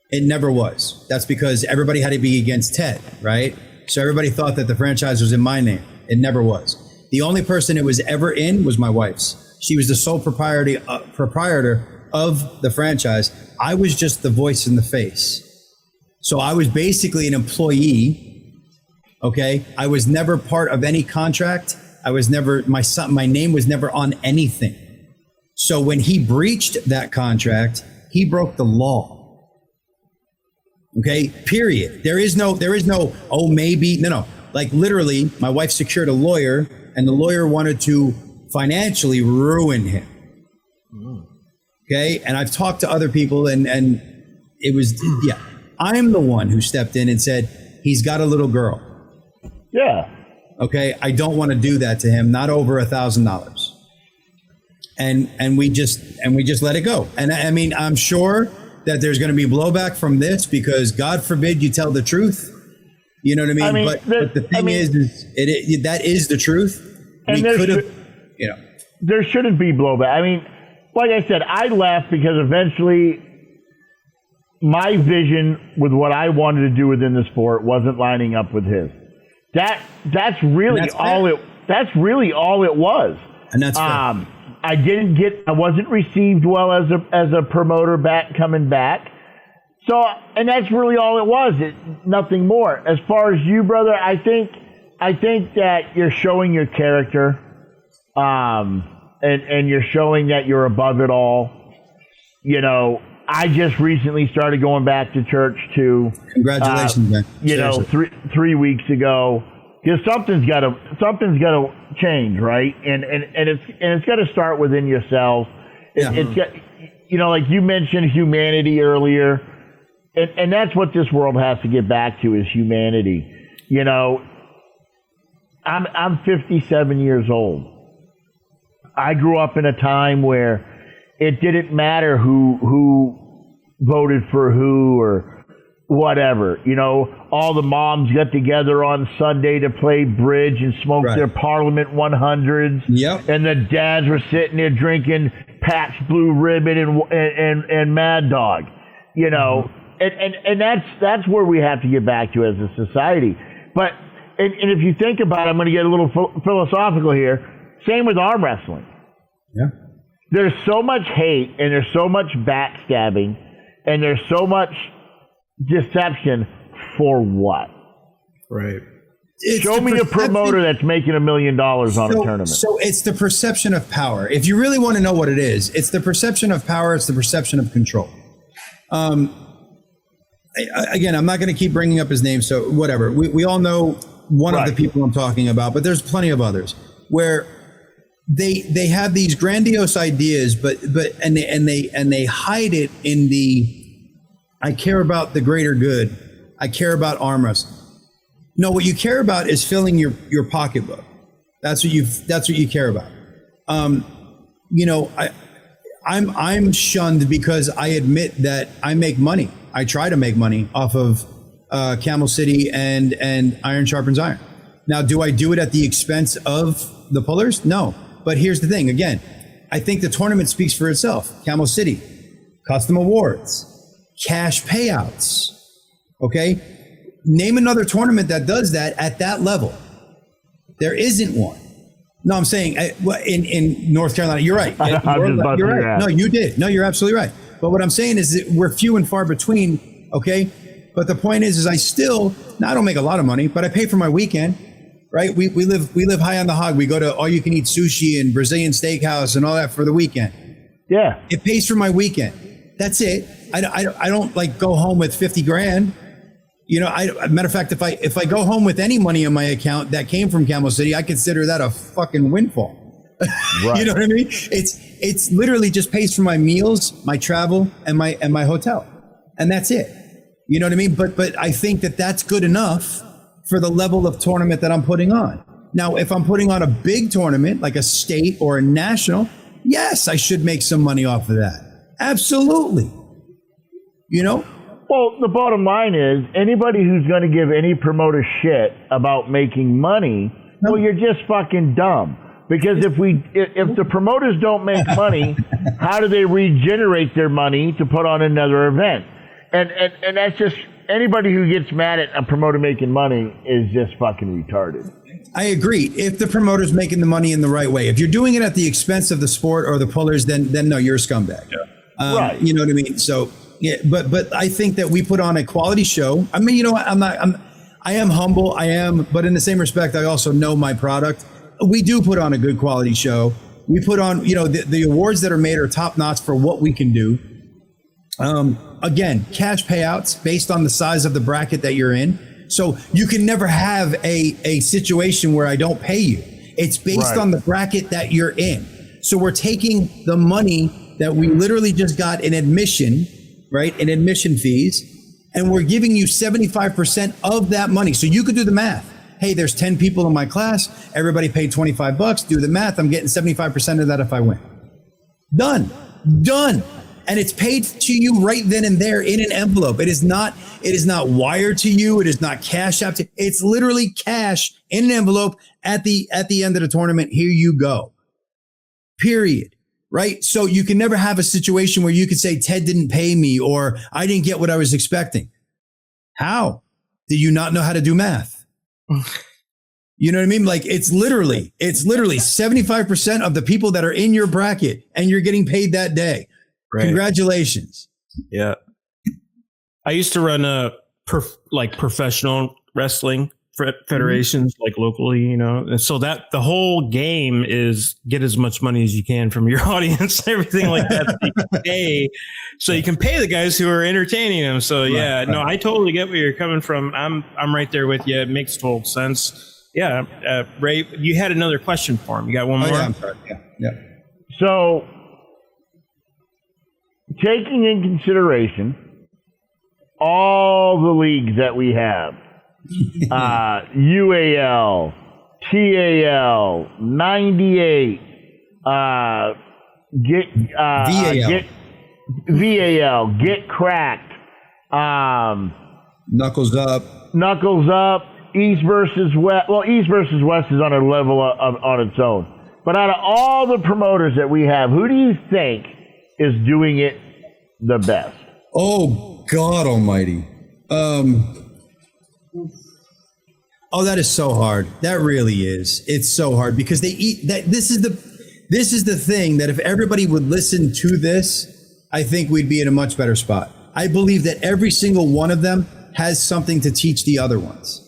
It never was. That's because everybody had to be against Ted, right? So everybody thought that the franchise was in my name. It never was. The only person it was ever in was my wife's. She was the sole proprietor of the franchise. I was just the voice and the face. So I was basically an employee. Okay, I was never part of any contract. I was never, my name was never on anything. So when he breached that contract, he broke the law. Okay, period. There is no, oh, maybe, no. Like literally, my wife secured a lawyer and the lawyer wanted to financially ruin him. Okay, and I've talked to other people and it was, I'm the one who stepped in and said, he's got a little girl. Yeah. Okay. I don't want to do that to him. Not over $1,000. And we just let it go. And I mean, I'm sure that there's going to be blowback from this because God forbid you tell the truth. You know what I mean? But the thing is that is the truth. And we could have, there shouldn't be blowback. I mean, like I said, I left because eventually my vision with what I wanted to do within the sport wasn't lining up with his. That's really all it was. And that's fair. I wasn't received well as a promoter coming back. So, and that's really all it was. Nothing more. As far as you, brother, I think that you're showing your character, and you're showing that you're above it all. I just recently started going back to church too. Congratulations, man. Seriously. 3 weeks ago, because something's got to change, right? And it's got to start within yourself. It's got, like you mentioned humanity earlier, and that's what this world has to get back to is humanity. I'm 57 years old. I grew up in a time where it didn't matter who voted for who or whatever. You know, all the moms got together on Sunday to play bridge and smoke their Parliament 100s. Yep. And the dads were sitting there drinking Pabst Blue Ribbon and Mad Dog. You know, and that's where we have to get back to as a society. But and if you think about it, I'm going to get a little philosophical here. Same with arm wrestling. Yeah. There's so much hate and there's so much backstabbing and there's so much deception for what? Right. Show me a promoter that's making $1 million on a tournament. So it's the perception of power. If you really want to know what it is, it's the perception of power. It's the perception of control. Again, I'm not going to keep bringing up his name, so whatever. We all know one of the people I'm talking about, but there's plenty of others where they have these grandiose ideas, but they hide it in the I care about the greater good. I care about arm wrestling. No, what you care about is filling your pocketbook. That's what you care about. You know, I'm shunned because I admit that I make money. I try to make money off of Camel City and Iron Sharpens Iron. Now, do I do it at the expense of the pullers? No. But here's the thing. Again, I think the tournament speaks for itself. Camel City, custom awards, cash payouts. Okay? Name another tournament that does that at that level. There isn't one. No, I'm saying in North Carolina, you're right. You're right. No, you did. No, you're absolutely right. But what I'm saying is that we're few and far between, okay? But the point is I don't make a lot of money, but I pay for my weekend, right? We live high on the hog. We go to all you can eat sushi and Brazilian steakhouse and all that for the weekend. Yeah. It pays for my weekend. That's it. I don't like go home with 50 grand. You know, matter of fact, if I go home with any money in my account that came from Camel City, I consider that a fucking windfall. Right. You know what I mean? It's literally just pays for my meals, my travel, and my hotel, and that's it. You know what I mean? But I think that that's good enough for the level of tournament that I'm putting on. Now, if I'm putting on a big tournament like a state or a national, yes, I should make some money off of that. Absolutely. You know? Well, the bottom line is anybody who's going to give any promoter shit about making money, well, you're just fucking dumb. Because if the promoters don't make money, how do they regenerate their money to put on another event? And that's just anybody who gets mad at a promoter making money is just fucking retarded. I agree. If the promoter's making the money in the right way, if you're doing it at the expense of the sport or the pullers, then no, you're a scumbag. Yeah. Right. You know what I mean? So yeah, but I think that we put on a quality show. I mean, you know what? I am humble. But in the same respect, I also know my product. We do put on a good quality show. We put on, you know, the awards that are made are top notch for what we can do. Again, cash payouts based on the size of the bracket that you're in. So you can never have a situation where I don't pay you. It's based on the bracket that you're in. So we're taking the money that we literally just got in admission, right? In admission fees, and we're giving you 75% of that money. So you could do the math. Hey, there's 10 people in my class. Everybody paid $25. Do the math. I'm getting 75% of that if I win. Done. And it's paid to you right then and there in an envelope. It is not wired to you. It is not cash out to you. It's literally cash in an envelope at the end of the tournament. Here you go. Period. Right? So you can never have a situation where you could say Ted didn't pay me or I didn't get what I was expecting. How? Did you not know how to do math? You know what I mean? Like it's literally 75% of the people that are in your bracket and you're getting paid that day. Right. Congratulations. Yeah. I used to run professional wrestling federations, like locally, you know, and so that the whole game is get as much money as you can from your audience, everything like that. So you can pay the guys who are entertaining them. So no, I totally get where you're coming from. I'm right there with you. It makes total sense. Yeah. Ray, you had another question for him. You got one more? Yeah, I'm sorry. Yeah. So taking in consideration all the leagues that we have, UAL, TAL, 98, VAL, get cracked, Knuckles Up, East versus West. Well, East versus West is on a level on its own. But out of all the promoters that we have, who do you think is doing it the best? Oh, God almighty. Oh, that is so hard. That really is. It's so hard because they eat that. This is the thing that if everybody would listen to this, I think we'd be in a much better spot. I believe that every single one of them has something to teach the other ones.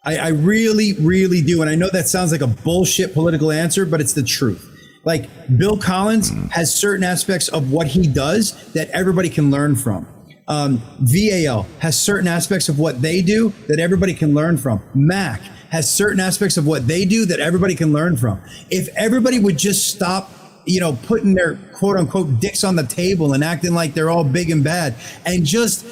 I really, really do. And I know that sounds like a bullshit political answer, but it's the truth. Like Bill Collins has certain aspects of what he does that everybody can learn from. VAL has certain aspects of what they do that everybody can learn from. Mac has certain aspects of what they do that everybody can learn from. If everybody would just stop, putting their quote unquote dicks on the table and acting like they're all big and bad and just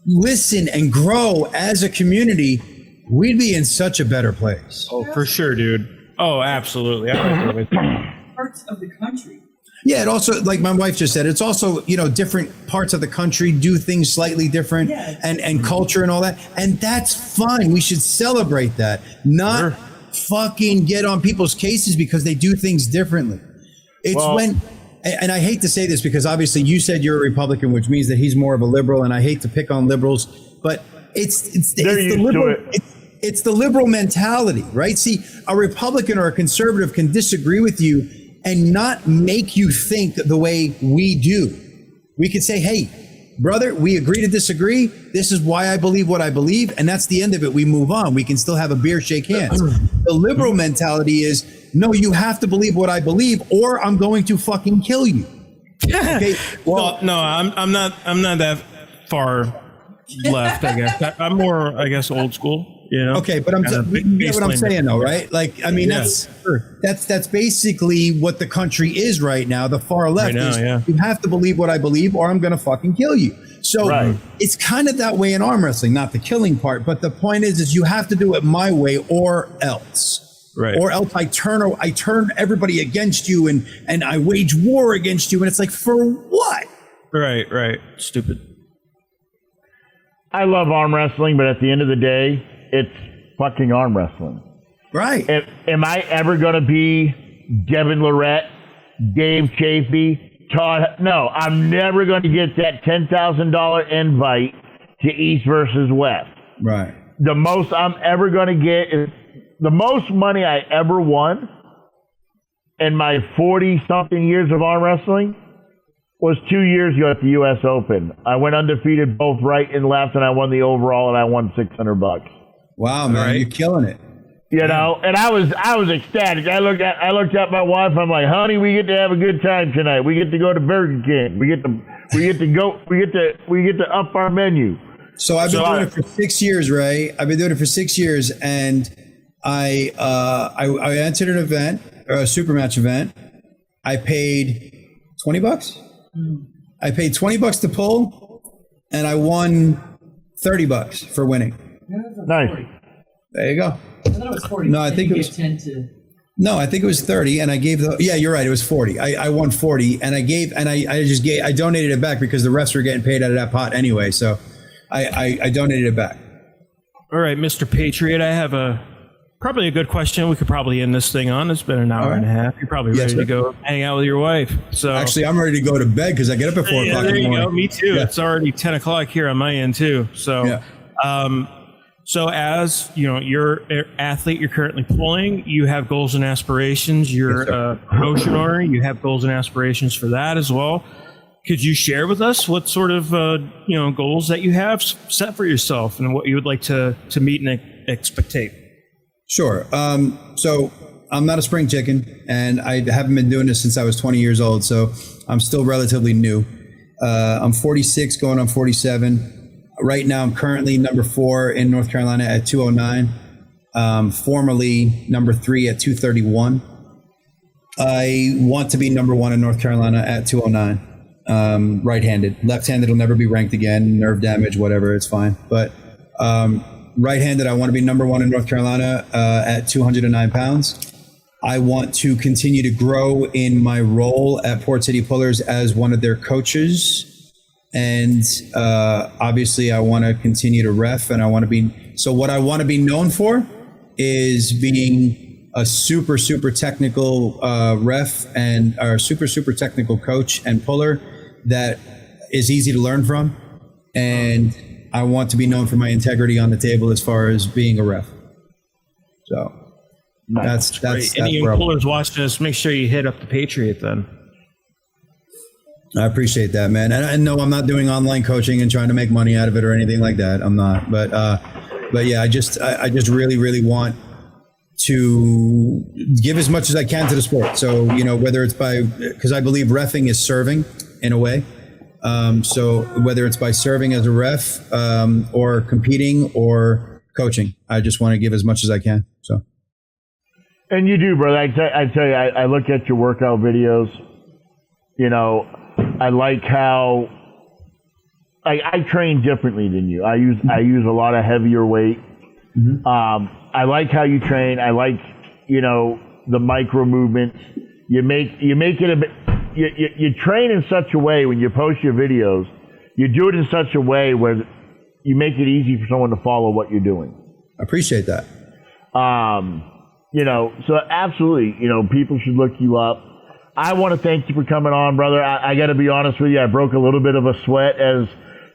listen and grow as a community, we'd be in such a better place. Oh, for sure, dude. Oh, absolutely. I'm with you. Parts of the country. Yeah, it also, like my wife just said, it's also, different parts of the country do things slightly different and culture and all that. And that's fine. We should celebrate that, not fucking get on people's cases because they do things differently. It's and I hate to say this because obviously you said you're a Republican, which means that he's more of a liberal. And I hate to pick on liberals, but it's the liberal mentality, right? See, a Republican or a conservative can disagree with you and not make you think the way we do. We could say, hey, brother, we agree to disagree. This is why I believe what I believe. And that's the end of it. We move on. We can still have a beer, shake hands. The liberal mentality is, no, you have to believe what I believe or I'm going to fucking kill you. Okay. Well, no, I'm not that far left, I guess. I'm more, I guess, old school. Okay, but you get what I'm saying, though, right? Like, I mean, that's basically what the country is right now. The far left is you have to believe what I believe, or I'm going to fucking kill you. So it's kind of that way in arm wrestling, not the killing part, but the point is you have to do it my way, or else, or else I turn everybody against you, and I wage war against you, and it's like, for what? Right, stupid. I love arm wrestling, but at the end of the day, it's fucking arm wrestling. Right. Am I ever going to be Devin Lorette, Dave Chafee, Todd? No, I'm never going to get that $10,000 invite to East versus West. Right. The most I'm ever going to get is the most money I ever won in my 40-something years of arm wrestling was 2 years ago at the U.S. Open. I went undefeated both right and left, and I won the overall, and I won $600. Wow, man, you're killing it. And I was ecstatic. I looked at my wife. I'm like, honey, we get to have a good time tonight. We get to go to Burger King. We get to up our menu. So I've been doing it for 6 years, Ray. I've been doing it for 6 years, and I entered an event, a super match event. I paid $20. I paid $20 to pull, and I won $30 for winning. Nice. There you go. I thought it was 40. No, I think it was 10 to. No, I think it was 30, and I gave you're right. It was 40. I won 40, and I donated it back because the refs were getting paid out of that pot anyway. So I donated it back. All right, Mr. Patriot, I have probably a good question. We could probably end this thing on. It's been an hour and a half. You're probably ready to go hang out with your wife. So actually, I'm ready to go to bed because I get up at 4 o'clock in the morning. There you go. Me too. Yeah. It's already 10 o'clock here on my end too. So, so as you're an athlete, you're currently pulling. You have goals and aspirations. You're a promotion owner. You have goals and aspirations for that as well. Could you share with us what sort of goals that you have set for yourself and what you would like to meet and expectate? Sure. So I'm not a spring chicken, and I haven't been doing this since I was 20 years old. So I'm still relatively new. I'm 46, going on 47. Right now, I'm currently number 4 in North Carolina at 209. Formerly number 3 at 231. I want to be number 1 in North Carolina at 209. Right-handed. Left-handed will never be ranked again. Nerve damage, whatever, it's fine. But right-handed, I want to be number 1 in North Carolina at 209 pounds. I want to continue to grow in my role at Port City Pullers as one of their coaches. And obviously, I want to continue to ref, and I want to be. So, what I want to be known for is being a super, super technical ref and or super, super technical coach and puller that is easy to learn from. And I want to be known for my integrity on the table as far as being a ref. So that's any where pullers watching this, make sure you hit up the Patriot then. I appreciate that, man. And no, I'm not doing online coaching and trying to make money out of it or anything like that. I'm not. But yeah, I just really, really want to give as much as I can to the sport. So, whether it's because I believe reffing is serving in a way. So whether it's by serving as a ref or competing or coaching, I just want to give as much as I can. So. And you do, brother. I tell you, I look at your workout videos. I like how I train differently than you. I use a lot of heavier weight. Mm-hmm. I like how you train. I like the micro movements. You make it a bit. You train in such a way when you post your videos. You do it in such a way where you make it easy for someone to follow what you're doing. I appreciate that. So absolutely, people should look you up. I want to thank you for coming on, brother. I got to be honest with you. I broke a little bit of a sweat as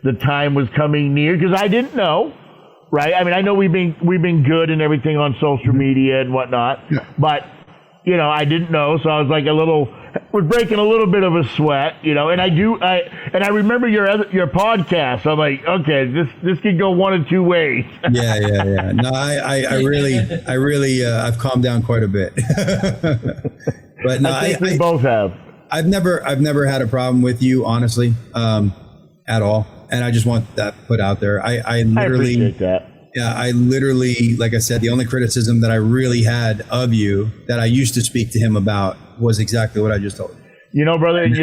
the time was coming near because I didn't know, right? I mean, I know we've been good and everything on social media and whatnot, but I didn't know, so I was like was breaking a little bit of a sweat, and I remember your podcast. I'm like, okay, this could go one of two ways. Yeah. No, I really, I've calmed down quite a bit. But no, I think we both have. I've never had a problem with you, honestly, at all. And I just want that put out there. I literally appreciate that. Yeah, I literally, like I said, the only criticism that I really had of you that I used to speak to him about was exactly what I just told you. Brother, and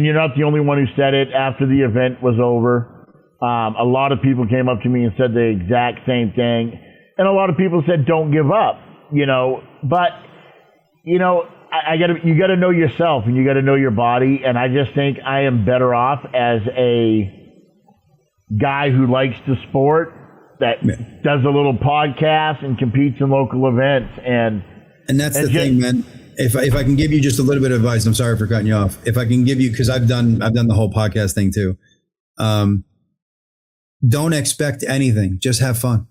you're not the only one who said it. After the event was over, a lot of people came up to me and said the exact same thing. And a lot of people said, don't give up, But, you got to know yourself and you got to know your body. And I just think I am better off as a guy who likes the sport, that does a little podcast and competes in local events. And that's the thing, man. If I can give you just a little bit of advice, I'm sorry for cutting you off. If I can give you, because I've done the whole podcast thing too. Don't expect anything. Just have fun.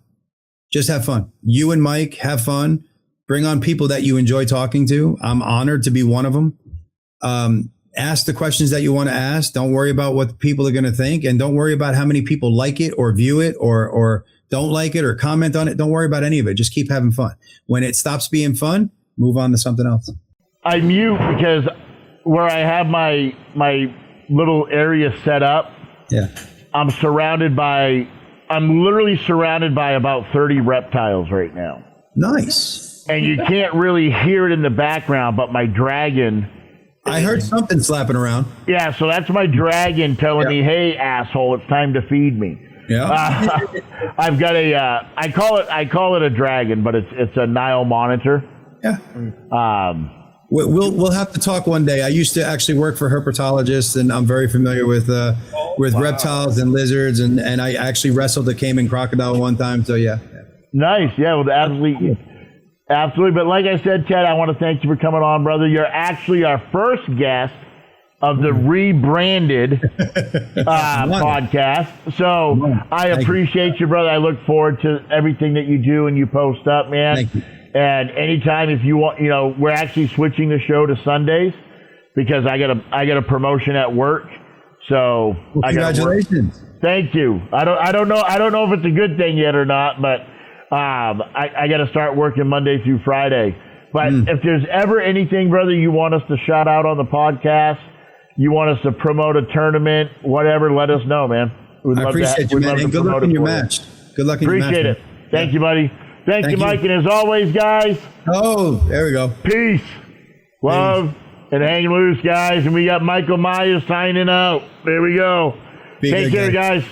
Just have fun. You and Mike have fun. Bring on people that you enjoy talking to. I'm honored to be one of them. Ask the questions that you want to ask. Don't worry about what people are going to think. And don't worry about how many people like it or view it or don't like it or comment on it. Don't worry about any of it. Just keep having fun. When it stops being fun, move on to something else. I mute because where I have my little area set up, I'm literally surrounded by about 30 reptiles right now. Nice. And you can't really hear it in the background, but my dragon... I heard something slapping around. Yeah, so that's my dragon telling me, hey, asshole, it's time to feed me. Yeah. I've got I call it a dragon, but it's a Nile monitor. Yeah. We'll have to talk one day. I used to actually work for herpetologists, and I'm very familiar with reptiles and lizards, and I actually wrestled a caiman crocodile one time. So yeah. Nice. Yeah. Well, absolutely. But like I said, Ted, I want to thank you for coming on, brother. You're actually our first guest of the rebranded podcast. So I appreciate you, brother. I look forward to everything that you do and you post up, man. Thank you. And anytime if you want, we're actually switching the show to Sundays because I got a promotion at work. So congratulations. Thank you. I don't know if it's a good thing yet or not, but I got to start working Monday through Friday. But if there's ever anything, brother, you want us to shout out on the podcast, you want us to promote a tournament, whatever, let us know, man. I appreciate you, man. And good luck in your match. Good luck in your match. Appreciate it. Thank you, buddy. Thank you, Mike. And as always, guys. Oh, there we go. Peace. Love. And hang loose, guys. And we got Michael Myers signing out. There we go. Take care, guys.